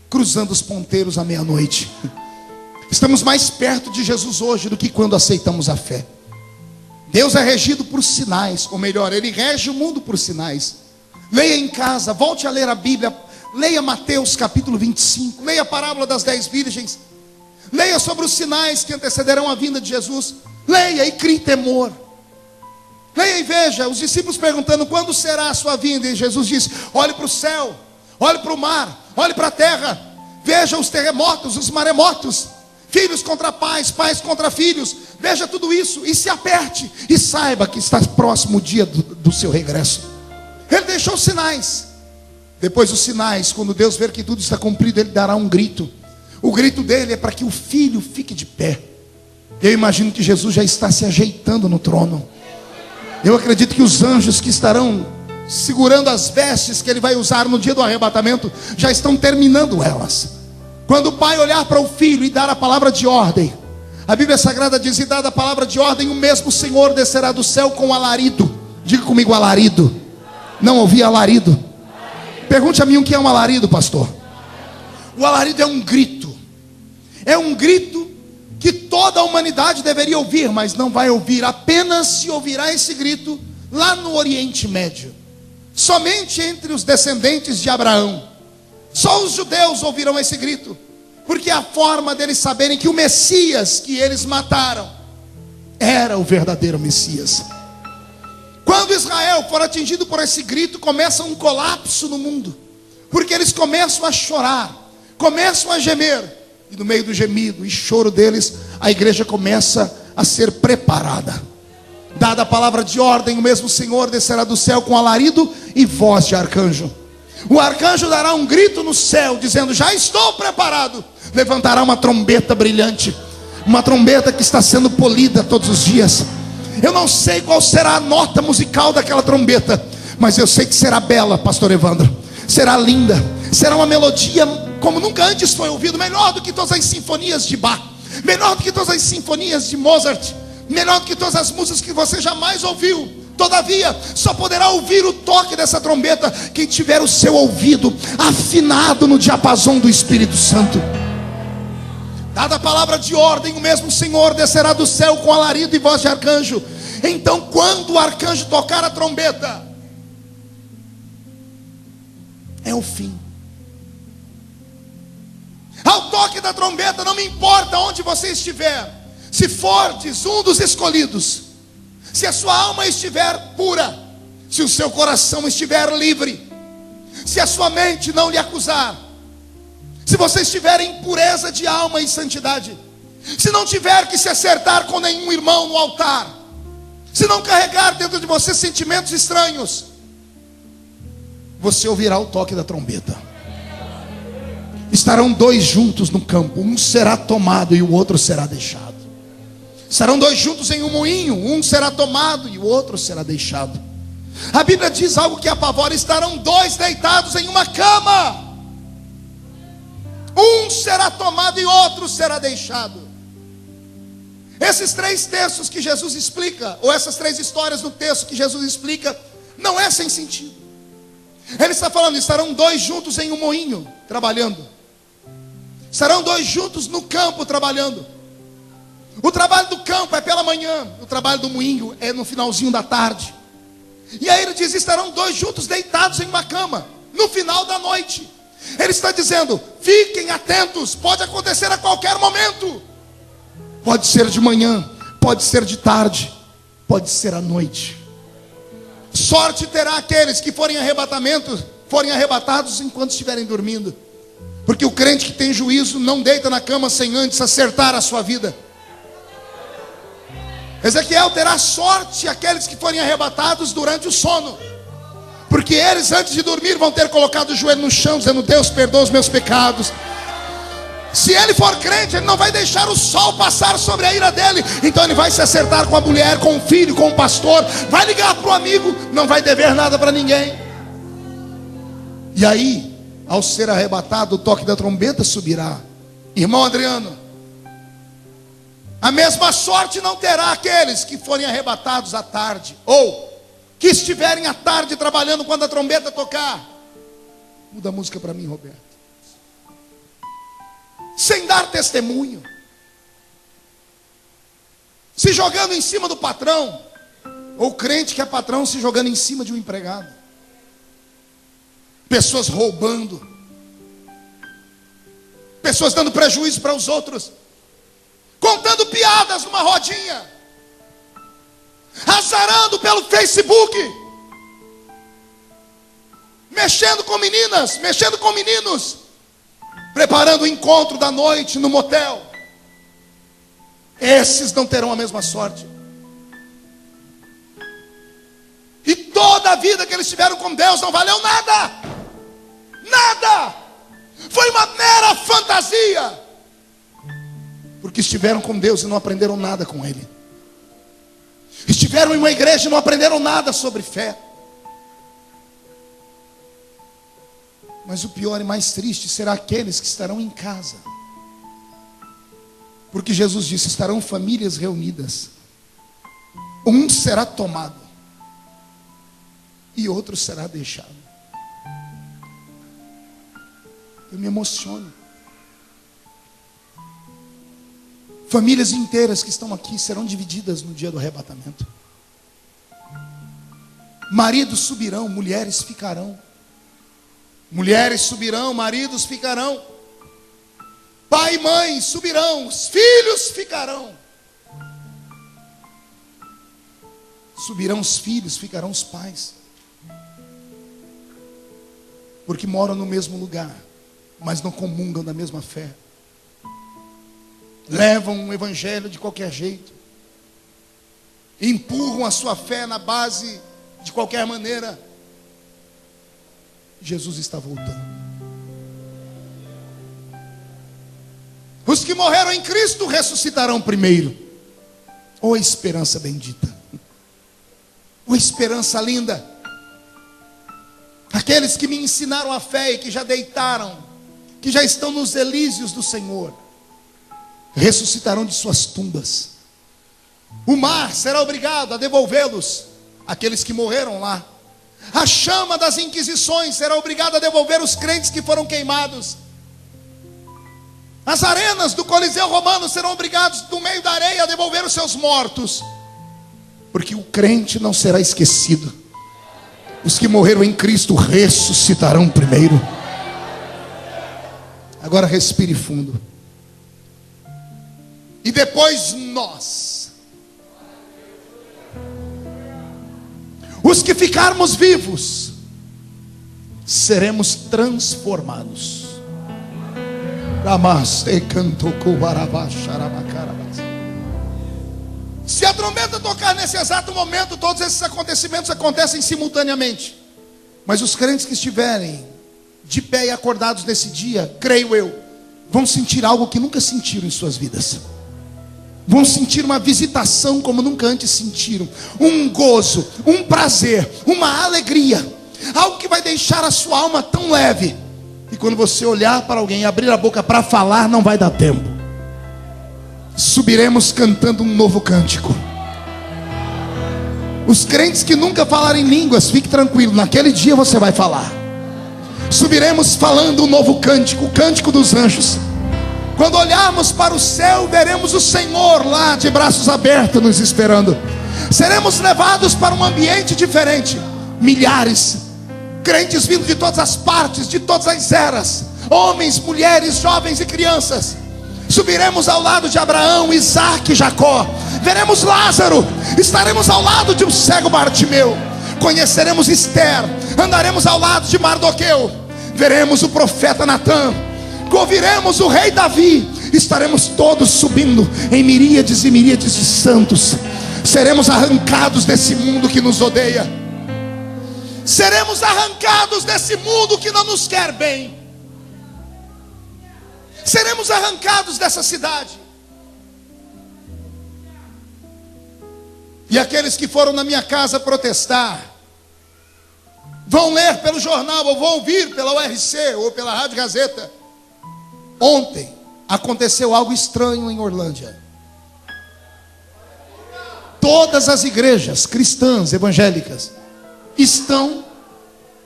cruzando os ponteiros à meia-noite. Estamos mais perto de Jesus hoje do que quando aceitamos a fé. Deus é regido por sinais, ou melhor, Ele rege o mundo por sinais. Leia em casa, volte a ler a Bíblia. Leia Mateus capítulo 25. Leia a parábola das 10 virgens. Leia sobre os sinais que antecederão a vinda de Jesus. Leia e crie temor. Leia e veja os discípulos perguntando: quando será a sua vinda? E Jesus disse: olhe para o céu, olhe para o mar, olhe para a terra. Veja os terremotos, os maremotos, filhos contra pais, pais contra filhos. Veja tudo isso e se aperte. E saiba que está próximo o dia do seu regresso. Ele deixou sinais. Depois dos sinais, quando Deus ver que tudo está cumprido, Ele dará um grito. O grito dele é para que o filho fique de pé. Eu imagino que Jesus já está se ajeitando no trono. Eu acredito que os anjos que estarão segurando as vestes que Ele vai usar no dia do arrebatamento já estão terminando elas. Quando o pai olhar para o filho e dar a palavra de ordem, a Bíblia Sagrada diz: e dada a palavra de ordem, o mesmo Senhor descerá do céu com alarido. Diga comigo: alarido. Não ouvi alarido. Pergunte a mim o que é um alarido, pastor. O alarido é um grito. É um grito que toda a humanidade deveria ouvir, mas não vai ouvir. Apenas se ouvirá esse grito lá no Oriente Médio. Somente entre os descendentes de Abraão. Só os judeus ouvirão esse grito. Porque a forma deles saberem que o Messias que eles mataram era o verdadeiro Messias. Quando Israel for atingido por esse grito, começa um colapso no mundo. Porque eles começam a chorar, começam a gemer. E no meio do gemido e choro deles, a igreja começa a ser preparada. Dada a palavra de ordem, o mesmo Senhor descerá do céu com alarido e voz de arcanjo. O arcanjo dará um grito no céu, dizendo: já estou preparado. Levantará uma trombeta brilhante, uma trombeta que está sendo polida todos os dias. Eu não sei qual será a nota musical daquela trombeta, mas eu sei que será bela, pastor Evandro. Será linda, será uma melodia como nunca antes foi ouvido, melhor do que todas as sinfonias de Bach, melhor do que todas as sinfonias de Mozart, melhor do que todas as músicas que você jamais ouviu. Todavia, só poderá ouvir o toque dessa trombeta quem tiver o seu ouvido afinado no diapasão do Espírito Santo. Dada a palavra de ordem, o mesmo Senhor descerá do céu com alarido e voz de arcanjo. Então, quando o arcanjo tocar a trombeta, é o fim. Ao toque da trombeta, não me importa onde você estiver, se fordes um dos escolhidos, se a sua alma estiver pura, se o seu coração estiver livre, se a sua mente não lhe acusar, se você estiver em pureza de alma e santidade, se não tiver que se acertar com nenhum irmão no altar, se não carregar dentro de você sentimentos estranhos, você ouvirá o toque da trombeta. Estarão dois juntos no campo, um será tomado e o outro será deixado. Estarão dois juntos em um moinho, um será tomado e o outro será deixado. A Bíblia diz algo que apavora: estarão dois deitados em uma cama, um será tomado e outro será deixado. Esses três textos que Jesus explica, ou essas três histórias no texto que Jesus explica, não é sem sentido. Ele está falando: estarão dois juntos em um moinho, trabalhando. Estarão dois juntos no campo, trabalhando. O trabalho do campo é pela manhã, o trabalho do moinho é no finalzinho da tarde. E aí ele diz: estarão dois juntos deitados em uma cama, no final da noite. Ele está dizendo: fiquem atentos, pode acontecer a qualquer momento. Pode ser de manhã, pode ser de tarde, pode ser à noite. Sorte terá aqueles que forem arrebatados enquanto estiverem dormindo. Porque o crente que tem juízo não deita na cama sem antes acertar a sua vida. Ezequiel terá sorte aqueles que forem arrebatados durante o sono. Porque eles antes de dormir vão ter colocado o joelho no chão, dizendo: Deus, perdoa os meus pecados. Se ele for crente, ele não vai deixar o sol passar sobre a ira dele. Então ele vai se acertar com a mulher, com o filho, com o pastor, vai ligar para o amigo, não vai dever nada para ninguém. E aí, ao ser arrebatado, o toque da trombeta subirá. Irmão Adriano, a mesma sorte não terá aqueles que forem arrebatados à tarde, ou que estiverem à tarde trabalhando quando a trombeta tocar. Muda a música para mim, Roberto. Sem dar testemunho, se jogando em cima do patrão, ou crente que é patrão se jogando em cima de um empregado. Pessoas roubando, pessoas dando prejuízo para os outros, contando piadas numa rodinha, azarando pelo Facebook, mexendo com meninas, mexendo com meninos, preparando o encontro da noite no motel. Esses não terão a mesma sorte. E toda a vida que eles tiveram com Deus não valeu nada. Nada. Foi uma mera fantasia. Porque estiveram com Deus e não aprenderam nada com Ele. Estiveram em uma igreja e não aprenderam nada sobre fé. Mas o pior e mais triste será aqueles que estarão em casa. Porque Jesus disse: estarão famílias reunidas. Um será tomado e outro será deixado. Eu me emociono. Famílias inteiras que estão aqui serão divididas no dia do arrebatamento. Maridos subirão, mulheres ficarão. Mulheres subirão, maridos ficarão. Pai e mãe subirão, os filhos ficarão. Subirão os filhos, ficarão os pais. Porque moram no mesmo lugar, mas não comungam da mesma fé. Levam o evangelho de qualquer jeito. Empurram a sua fé na base de qualquer maneira. Jesus está voltando. Os que morreram em Cristo ressuscitarão primeiro. Oh, esperança bendita. Oh, esperança linda. Aqueles que me ensinaram a fé e que já deitaram, que já estão nos elíseos do Senhor, ressuscitarão de suas tumbas. O mar será obrigado a devolvê-los, aqueles que morreram lá. A chama das inquisições será obrigada a devolver os crentes que foram queimados. As arenas do Coliseu Romano serão obrigados, no meio da areia, a devolver os seus mortos. Porque o crente não será esquecido. Os que morreram em Cristo ressuscitarão primeiro. Agora respire fundo. E depois nós, os que ficarmos vivos, seremos transformados. Se a trombeta tocar nesse exato momento, todos esses acontecimentos acontecem simultaneamente. Mas os crentes que estiverem de pé e acordados nesse dia, creio eu, vão sentir algo que nunca sentiram em suas vidas. Vão sentir uma visitação como nunca antes sentiram. Um gozo, um prazer, uma alegria. Algo que vai deixar a sua alma tão leve. E quando você olhar para alguém e abrir a boca para falar, não vai dar tempo. Subiremos cantando um novo cântico. Os crentes que nunca falaram em línguas, fique tranquilo, naquele dia você vai falar. Subiremos falando um novo cântico, o cântico dos anjos. Quando olharmos para o céu, veremos o Senhor lá de braços abertos nos esperando. Seremos levados para um ambiente diferente. Milhares, crentes vindo de todas as partes, de todas as eras, homens, mulheres, jovens e crianças. Subiremos ao lado de Abraão, Isaac e Jacó. Veremos Lázaro. Estaremos ao lado de um cego Bartimeu. Conheceremos Esther. Andaremos ao lado de Mardoqueu. Veremos o profeta Natã. Ouviremos o rei Davi. Estaremos todos subindo em miríades e miríades de santos. Seremos arrancados desse mundo que nos odeia. Seremos arrancados desse mundo que não nos quer bem. Seremos arrancados dessa cidade. E aqueles que foram na minha casa protestar, vão ler pelo jornal, ou vão ouvir pela URC, ou pela Rádio Gazeta. Ontem aconteceu algo estranho em Orlândia. Todas as igrejas cristãs, evangélicas, estão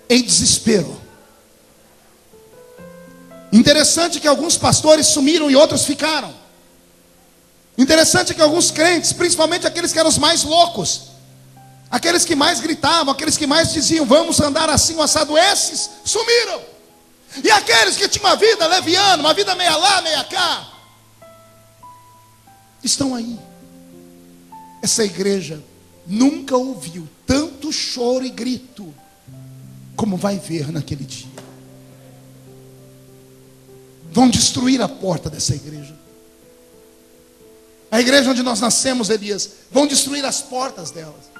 em desespero. Interessante que alguns pastores sumiram e outros ficaram. Interessante que alguns crentes, principalmente aqueles que eram os mais loucos, aqueles que mais gritavam, aqueles que mais diziam, vamos andar assim o assado, esses sumiram. E aqueles que tinham uma vida leviana, uma vida meia lá, meia cá, estão aí. Essa igreja nunca ouviu tanto choro e grito como vai ver naquele dia. Vão destruir a porta dessa igreja. A igreja onde nós nascemos, Elias, vão destruir as portas delas.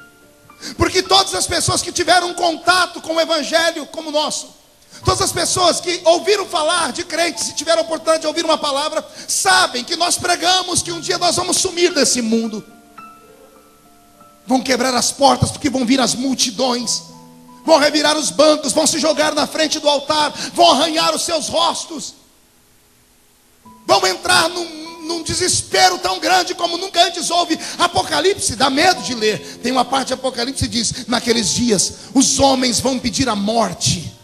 Porque todas as pessoas que tiveram contato com o evangelho como o nosso, todas as pessoas que ouviram falar de crentes e tiveram a oportunidade de ouvir uma palavra, sabem que nós pregamos que um dia nós vamos sumir desse mundo. Vão quebrar as portas porque vão vir as multidões, vão revirar os bancos, vão se jogar na frente do altar, vão arranhar os seus rostos, vão entrar num desespero tão grande como nunca antes houve. Apocalipse, dá medo de ler. Tem uma parte de Apocalipse que diz, naqueles dias os homens vão pedir a morte,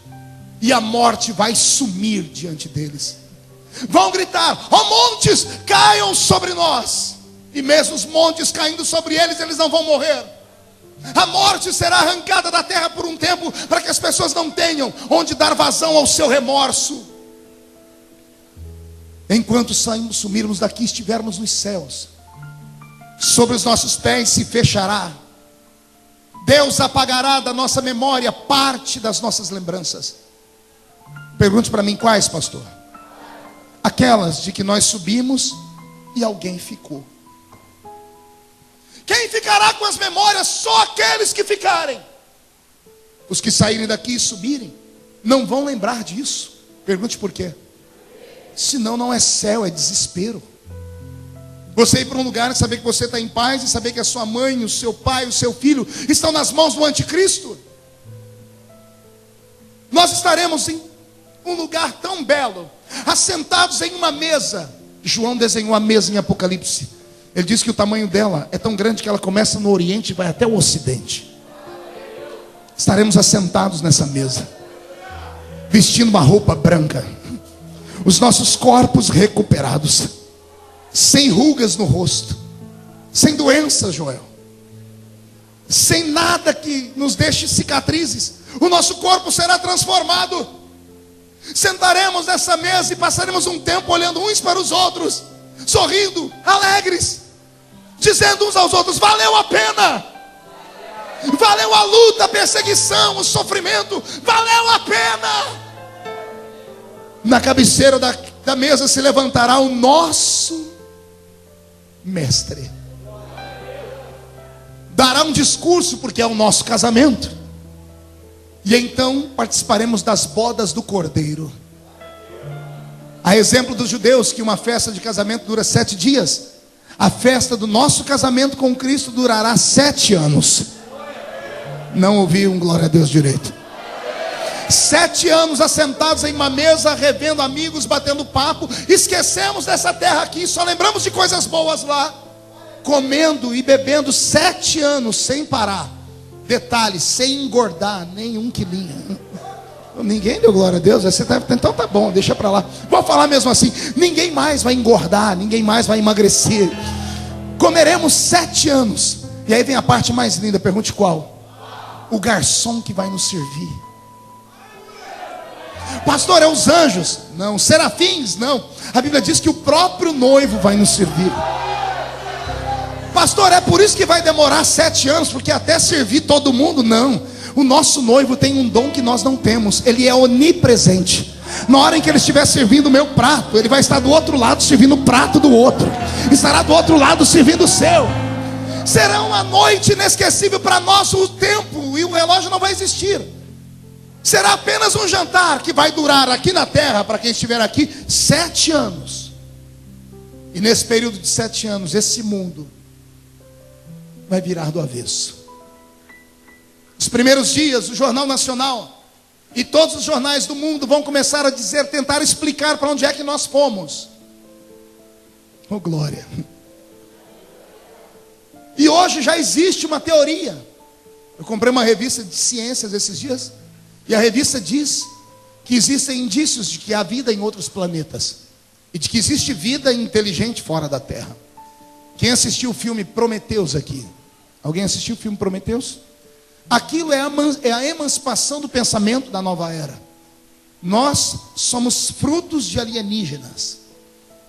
e a morte vai sumir diante deles. Vão gritar, ó montes, caiam sobre nós. E mesmo os montes caindo sobre eles, eles não vão morrer. A morte será arrancada da terra por um tempo, para que as pessoas não tenham onde dar vazão ao seu remorso. enquanto sumirmos daqui, estivermos nos céus, sobre os nossos pés se fechará. Deus apagará da nossa memória parte das nossas lembranças. Pergunte para mim quais, pastor? Aquelas de que nós subimos e alguém ficou. Quem ficará com as memórias? Só aqueles que ficarem. Os que saírem daqui e subirem não vão lembrar disso. Pergunte por quê? Senão não é céu, é desespero. Você ir para um lugar e saber que você está em paz, e saber que a sua mãe, o seu pai, o seu filho estão nas mãos do anticristo. Nós estaremos em um lugar tão belo, assentados em uma mesa. João desenhou a mesa em Apocalipse. Ele diz que o tamanho dela é tão grande que ela começa no Oriente e vai até o Ocidente. Estaremos assentados nessa mesa, vestindo uma roupa branca, os nossos corpos recuperados, sem rugas no rosto, sem doenças, Joel, sem nada que nos deixe cicatrizes. O nosso corpo será transformado. Sentaremos nessa mesa e passaremos um tempo olhando uns para os outros, sorrindo, alegres, dizendo uns aos outros: valeu a pena, valeu a luta, a perseguição, o sofrimento, valeu a pena. Na cabeceira da mesa se levantará o nosso mestre, dará um discurso, porque é o nosso casamento, e então participaremos das bodas do Cordeiro. A exemplo dos judeus, que uma festa de casamento dura 7 dias, a festa do nosso casamento com Cristo durará 7 anos. Não ouvi um glória a Deus direito. 7 anos assentados em uma mesa, revendo amigos, batendo papo. Esquecemos dessa terra aqui, só lembramos de coisas boas lá. Comendo e bebendo 7 anos sem parar. Detalhe, sem engordar nem 1 quilinho. Ninguém deu glória a Deus. Você então tá bom, deixa pra lá. Vou falar mesmo assim: ninguém mais vai engordar, ninguém mais vai emagrecer. Comeremos 7 anos. E aí vem a parte mais linda, pergunte qual? O garçom que vai nos servir. Pastor, é os anjos? Não. Serafins? Não. A Bíblia diz que o próprio noivo vai nos servir. Pastor, é por isso que vai demorar 7 anos, porque até servir todo mundo? Não. O nosso noivo tem um dom que nós não temos. Ele é onipresente. Na hora em que ele estiver servindo o meu prato, ele vai estar do outro lado servindo o prato do outro. Estará do outro lado servindo o seu. Será uma noite inesquecível para nós. O tempo e o relógio não vai existir. Será apenas um jantar que vai durar aqui na terra, para quem estiver aqui, 7 anos. E nesse período de 7 anos, esse mundo vai virar do avesso. Os primeiros dias, o Jornal Nacional e todos os jornais do mundo vão começar a dizer, tentar explicar para onde é que nós fomos. Oh glória. E hoje já existe uma teoria. Eu comprei uma revista de ciências esses dias, e a revista diz que existem indícios de que há vida em outros planetas, e de que existe vida inteligente fora da Terra. Quem assistiu o filme Prometheus aqui? Alguém assistiu o filme Prometheus? Aquilo é a emancipação do pensamento da nova era. Nós somos frutos de alienígenas.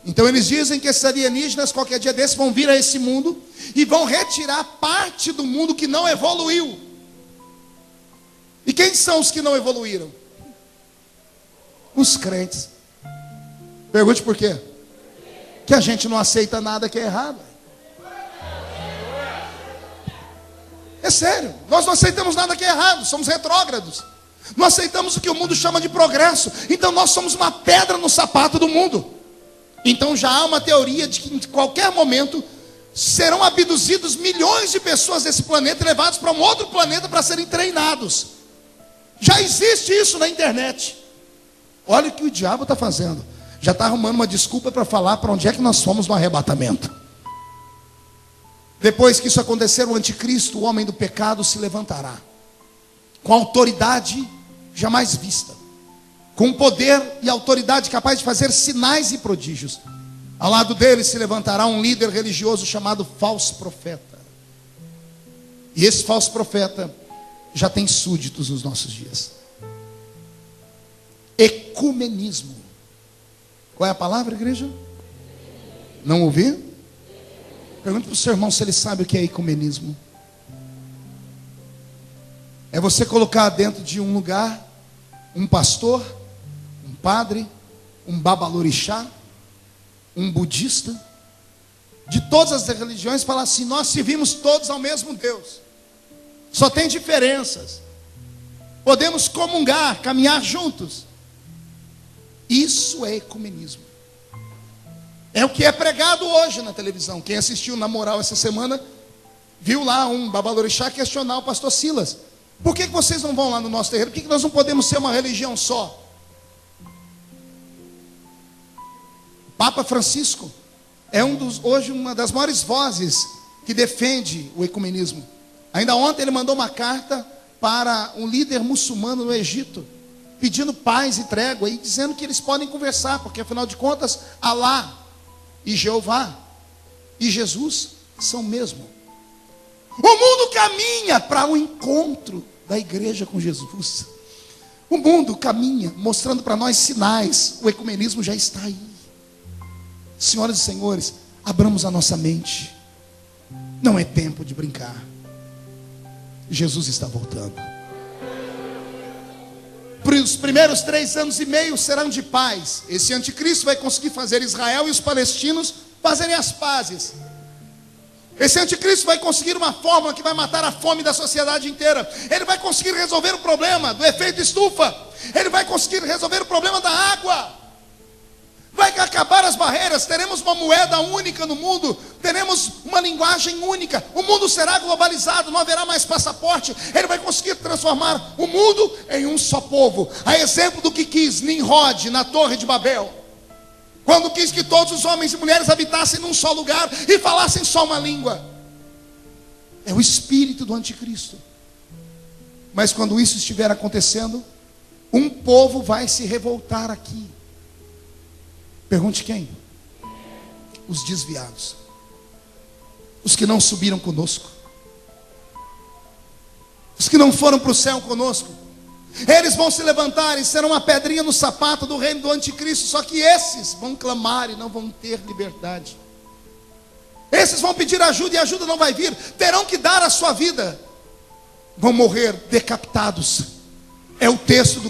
Então eles dizem que esses alienígenas qualquer dia desses vão vir a esse mundo e vão retirar parte do mundo que não evoluiu. E quem são os que não evoluíram? Os crentes. Pergunte por quê? Que a gente não aceita nada que é errado. É sério, nós não aceitamos nada que é errado, somos retrógrados. Não aceitamos o que o mundo chama de progresso. Então nós somos uma pedra no sapato do mundo. Então já há uma teoria de que em qualquer momento serão abduzidos milhões de pessoas desse planeta e levados para um outro planeta para serem treinados. Já existe isso na internet. Olha o que o diabo está fazendo. Já está arrumando uma desculpa para falar para onde é que nós fomos no arrebatamento. Depois que isso acontecer, o anticristo, o homem do pecado, se levantará com autoridade jamais vista, com poder e autoridade capaz de fazer sinais e prodígios. Ao lado dele se levantará um líder religioso chamado falso profeta. E esse falso profeta já tem súditos nos nossos dias. Ecumenismo. Qual é a palavra, igreja? Não ouvi? Pergunte para o seu irmão se ele sabe o que é ecumenismo. É você colocar dentro de um lugar um pastor, um padre, um babalorixá, um budista, de todas as religiões, falar assim: nós servimos todos ao mesmo Deus, só tem diferenças, podemos comungar, caminhar juntos. Isso é ecumenismo. É o que é pregado hoje na televisão. Quem assistiu na Moral essa semana viu lá um babalorixá questionar o pastor Silas: por que vocês não vão lá no nosso terreiro? Por que nós não podemos ser uma religião só? Papa Francisco é hoje uma das maiores vozes que defende o ecumenismo. Ainda ontem ele mandou uma carta para um líder muçulmano no Egito, pedindo paz e trégua e dizendo que eles podem conversar, porque afinal de contas, Alá e Jeová e Jesus são o mesmo. O mundo caminha para o encontro da igreja com Jesus. O mundo caminha mostrando para nós sinais. O ecumenismo já está aí. Senhoras e senhores, abramos a nossa mente. Não é tempo de brincar. Jesus está voltando. Os primeiros 3 anos e meio serão de paz. Esse anticristo vai conseguir fazer Israel e os palestinos fazerem as pazes. Esse anticristo vai conseguir uma fórmula que vai matar a fome da sociedade inteira. Ele vai conseguir resolver o problema do efeito estufa. Ele vai conseguir resolver o problema da água. Vai acabar as barreiras. Teremos uma moeda única no mundo. Teremos uma linguagem única. O mundo será globalizado. Não haverá mais passaporte. Ele vai conseguir transformar o mundo em um só povo. A exemplo do que quis Nimrod na Torre de Babel, quando quis que todos os homens e mulheres habitassem num só lugar e falassem só uma língua. É o espírito do anticristo. Mas quando isso estiver acontecendo, um povo vai se revoltar aqui. Pergunte quem? Os desviados, os que não subiram conosco, os que não foram para o céu conosco. Eles vão se levantar e serão uma pedrinha no sapato do reino do anticristo. Só que esses vão clamar e não vão ter liberdade. Esses vão pedir ajuda e a ajuda não vai vir. Terão que dar a sua vida. Vão morrer decapitados. É o texto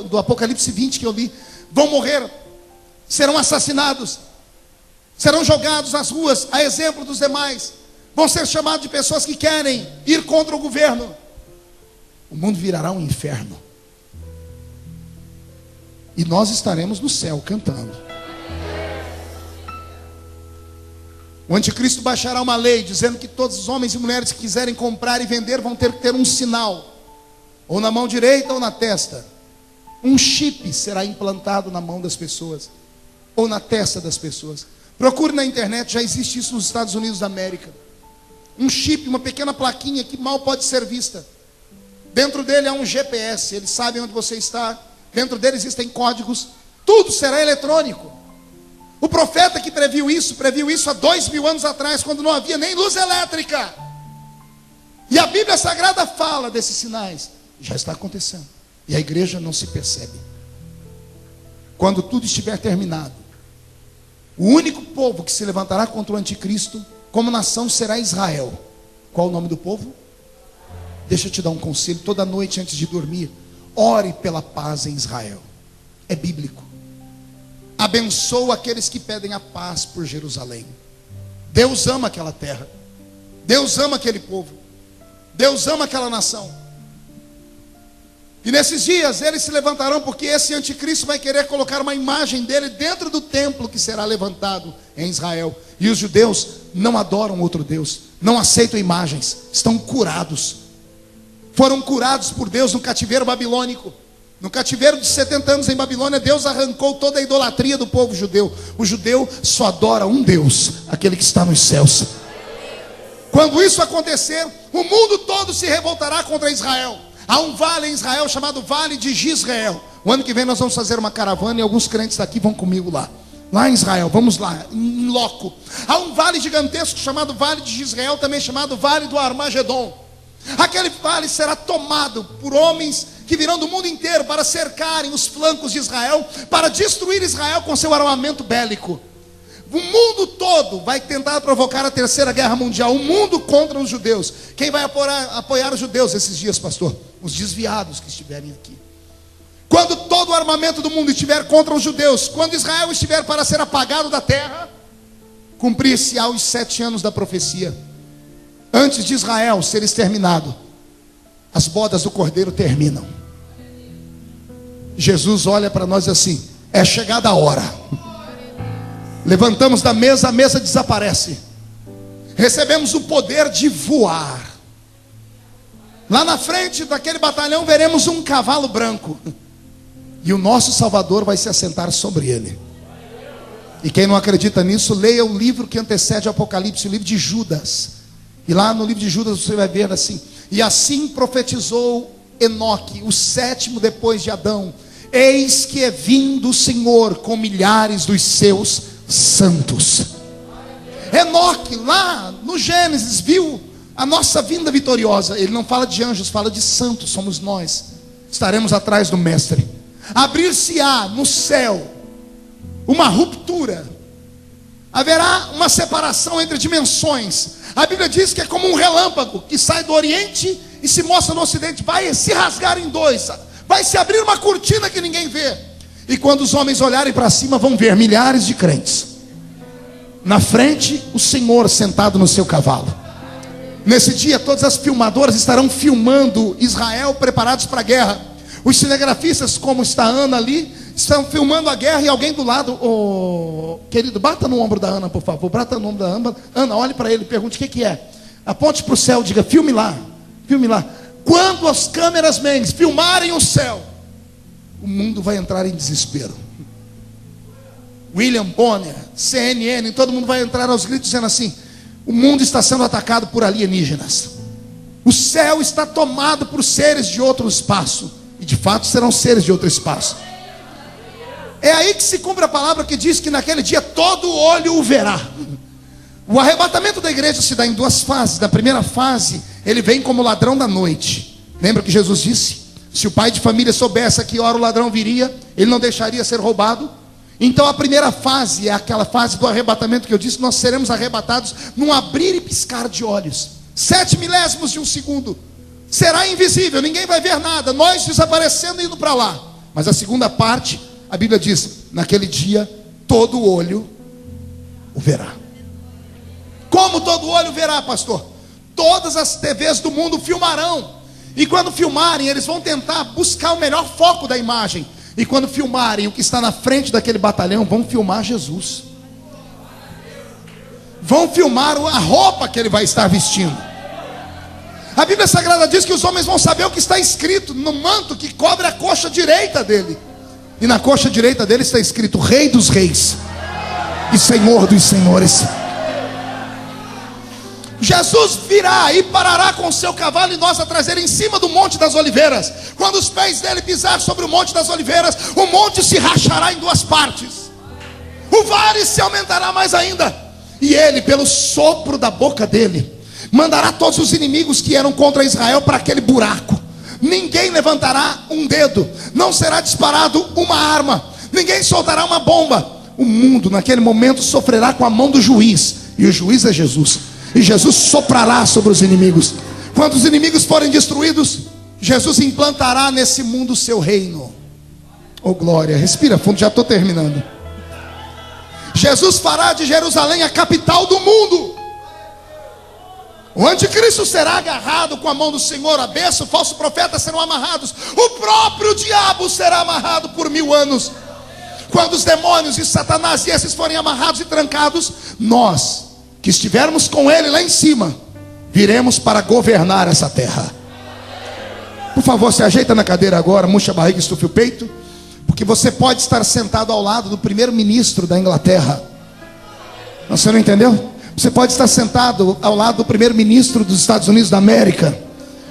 do Apocalipse 20 que eu li. Vão morrer, serão assassinados, serão jogados nas ruas, a exemplo dos demais. Vão ser chamados de pessoas que querem ir contra o governo. O mundo virará um inferno. E nós estaremos no céu cantando. O anticristo baixará uma lei dizendo que todos os homens e mulheres que quiserem comprar e vender vão ter que ter um sinal, ou na mão direita ou na testa. Um chip será implantado na mão das pessoas, ou na testa das pessoas. Procure na internet, já existe isso nos Estados Unidos da América. Um chip, uma pequena plaquinha que mal pode ser vista. Dentro dele há um GPS, eles sabem onde você está. Dentro dele existem códigos. Tudo será eletrônico. O profeta que previu isso há 2000 anos atrás, quando não havia nem luz elétrica. E a Bíblia Sagrada fala desses sinais. Já está acontecendo. E a igreja não se percebe. Quando tudo estiver terminado, o único povo que se levantará contra o anticristo como nação será Israel. Qual o nome do povo? Deixa eu te dar um conselho. Toda noite antes de dormir, ore pela paz em Israel. É bíblico. Abençoa aqueles que pedem a paz por Jerusalém. Deus ama aquela terra. Deus ama aquele povo. Deus ama aquela nação. E nesses dias eles se levantarão, porque esse anticristo vai querer colocar uma imagem dele dentro do templo que será levantado em Israel. E os judeus não adoram outro Deus, não aceitam imagens, estão curados. Foram curados por Deus no cativeiro babilônico. No cativeiro de 70 anos em Babilônia, Deus arrancou toda a idolatria do povo judeu. O judeu só adora um Deus, aquele que está nos céus. Quando isso acontecer, o mundo todo se revoltará contra Israel. Há um vale em Israel chamado Vale de Gisrael. O ano que vem nós vamos fazer uma caravana e alguns crentes daqui vão comigo lá. Lá em Israel, vamos lá, em loco. Há um vale gigantesco chamado Vale de Gisrael, também chamado Vale do Armagedon. Aquele vale será tomado por homens que virão do mundo inteiro para cercarem os flancos de Israel, para destruir Israel com seu armamento bélico. O mundo todo vai tentar provocar a terceira guerra mundial, o mundo contra os judeus. Quem vai apoiar os judeus esses dias, pastor? Os desviados que estiverem aqui. Quando todo o armamento do mundo estiver contra os judeus, quando Israel estiver para ser apagado da terra, cumprir-se aos 7 anos da profecia. Antes de Israel ser exterminado, as bodas do Cordeiro terminam. Jesus olha para nós assim: é chegada a hora. Levantamos da mesa, a mesa desaparece. Recebemos o poder de voar. Lá na frente daquele batalhão veremos um cavalo branco. E o nosso Salvador vai se assentar sobre ele. E quem não acredita nisso, leia o livro que antecede o Apocalipse, o livro de Judas. E lá no livro de Judas você vai ver assim: e assim profetizou Enoque, o 7º depois de Adão: eis que é vindo o Senhor com milhares dos seus santos. Enoque, lá no Gênesis, viu a nossa vinda vitoriosa. Ele não fala de anjos, fala de santos, somos nós. Estaremos atrás do Mestre. Abrir-se-á no céu uma ruptura. Haverá uma separação entre dimensões. A Bíblia diz que é como um relâmpago que sai do Oriente e se mostra no Ocidente. Vai se rasgar em dois. Vai se abrir uma cortina que ninguém vê. E quando os homens olharem para cima, vão ver milhares de crentes. Na frente, o Senhor sentado no seu cavalo. Nesse dia, todas as filmadoras estarão filmando Israel preparados para a guerra. Os cinegrafistas, como está a Ana ali, estão filmando a guerra. E alguém do lado: querido, bata no ombro da Ana, por favor. Bata no ombro da Ana. Ana, olhe para ele, pergunte o que é. Aponte para o céu, diga: filme lá, filme lá. Quando as câmeras mens filmarem o céu, o mundo vai entrar em desespero. William Bonner, CNN, todo mundo vai entrar aos gritos dizendo assim: o mundo está sendo atacado por alienígenas. O céu está tomado por seres de outro espaço. E de fato serão seres de outro espaço. É aí que se cumpre a palavra que diz que naquele dia todo olho o verá. O arrebatamento da igreja se dá em 2 fases. Na primeira fase, ele vem como ladrão da noite. Lembra que Jesus disse: se o pai de família soubesse a que hora o ladrão viria, ele não deixaria ser roubado. Então a primeira fase é aquela fase do arrebatamento que eu disse: nós seremos arrebatados num abrir e piscar de olhos. 7 milésimos de um segundo. Será invisível, ninguém vai ver nada, nós desaparecendo e indo para lá. Mas a segunda parte, a Bíblia diz: naquele dia todo olho o verá. Como todo olho verá, pastor? Todas as TVs do mundo filmarão. E quando filmarem, eles vão tentar buscar o melhor foco da imagem. E quando filmarem o que está na frente daquele batalhão, vão filmar Jesus. Vão filmar a roupa que ele vai estar vestindo. A Bíblia Sagrada diz que os homens vão saber o que está escrito no manto que cobre a coxa direita dele. E na coxa direita dele está escrito: Rei dos Reis e Senhor dos Senhores. Jesus virá e parará com o seu cavalo e nós atrás dele em cima do Monte das Oliveiras. Quando os pés dele pisar sobre o Monte das Oliveiras, o monte se rachará em 2 partes. O vale se aumentará mais ainda. E ele, pelo sopro da boca dele, mandará todos os inimigos que eram contra Israel para aquele buraco. Ninguém levantará um dedo, não será disparado uma arma, ninguém soltará uma bomba. O mundo naquele momento sofrerá com a mão do juiz, e o juiz é Jesus. E Jesus soprará sobre os inimigos. Quando os inimigos forem destruídos, Jesus implantará nesse mundo o seu reino. Oh glória, respira fundo, já estou terminando. Jesus fará de Jerusalém a capital do mundo. O anticristo será agarrado com a mão do Senhor, a besta, o falso profeta serão amarrados. O próprio diabo será amarrado por 1000 anos. Quando os demônios e Satanás e esses forem amarrados e trancados, nós, que estivermos com ele lá em cima, viremos para governar essa terra. Por favor, se ajeita na cadeira agora, murcha a barriga, estufe o peito, porque você pode estar sentado ao lado do primeiro-ministro da Inglaterra. Você não entendeu? Você pode estar sentado ao lado do primeiro-ministro dos Estados Unidos da América.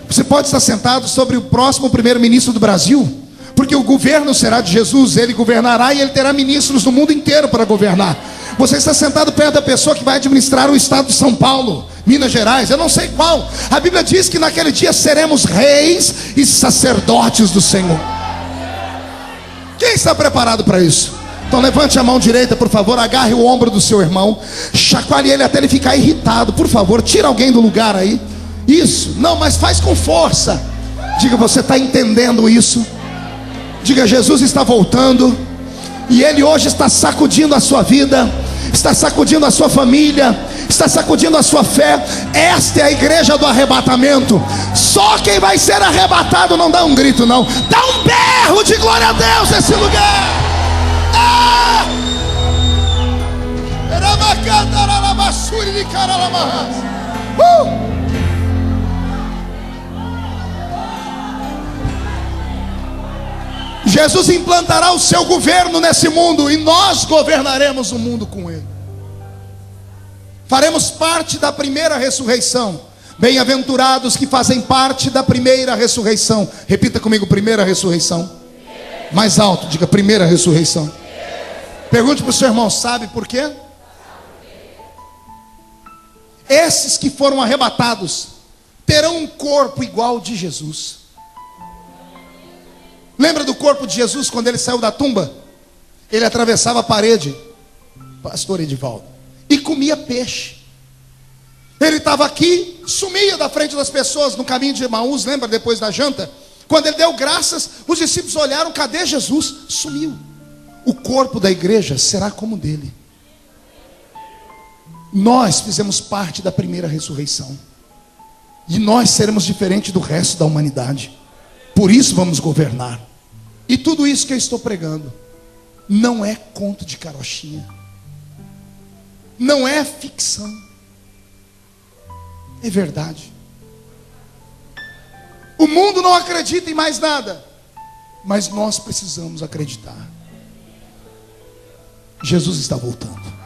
Você pode estar sentado sobre o próximo primeiro-ministro do Brasil, porque o governo será de Jesus. Ele governará e ele terá ministros no mundo inteiro para governar. Você está sentado perto da pessoa que vai administrar o estado de São Paulo. Minas Gerais, eu não sei qual. A Bíblia diz que naquele dia seremos reis e sacerdotes do Senhor. Quem está preparado para isso? Então levante a mão direita, por favor, agarre o ombro do seu irmão, chacoalhe ele até ele ficar irritado, por favor, tira alguém do lugar aí. Isso, não, mas faz com força. Diga, você está entendendo isso? Diga, Jesus está voltando, e Ele hoje está sacudindo a sua vida, está sacudindo a sua família, está sacudindo a sua fé. Esta é a igreja do arrebatamento. Só quem vai ser arrebatado não dá um grito não, dá um berro de glória a Deus nesse lugar. Jesus implantará o seu governo nesse mundo, e nós governaremos o mundo com Ele. Faremos parte da primeira ressurreição. Bem-aventurados que fazem parte da primeira ressurreição. Repita comigo, primeira ressurreição. Mais alto, diga, primeira ressurreição. Pergunte para o seu irmão, sabe por quê? Esses que foram arrebatados terão um corpo igual ao de Jesus. Lembra do corpo de Jesus quando ele saiu da tumba? Ele atravessava a parede, pastor Edivaldo, e comia peixe. Ele estava aqui, sumia da frente das pessoas no caminho de Emaús, lembra, depois da janta? Quando ele deu graças, os discípulos olharam, cadê Jesus? Sumiu. O corpo da igreja será como o dele. Nós fizemos parte da primeira ressurreição, e nós seremos diferentes do resto da humanidade. Por isso vamos governar. E tudo isso que eu estou pregando não é conto de carochinha, não é ficção, é verdade. O mundo não acredita em mais nada, mas nós precisamos acreditar. Jesus está voltando.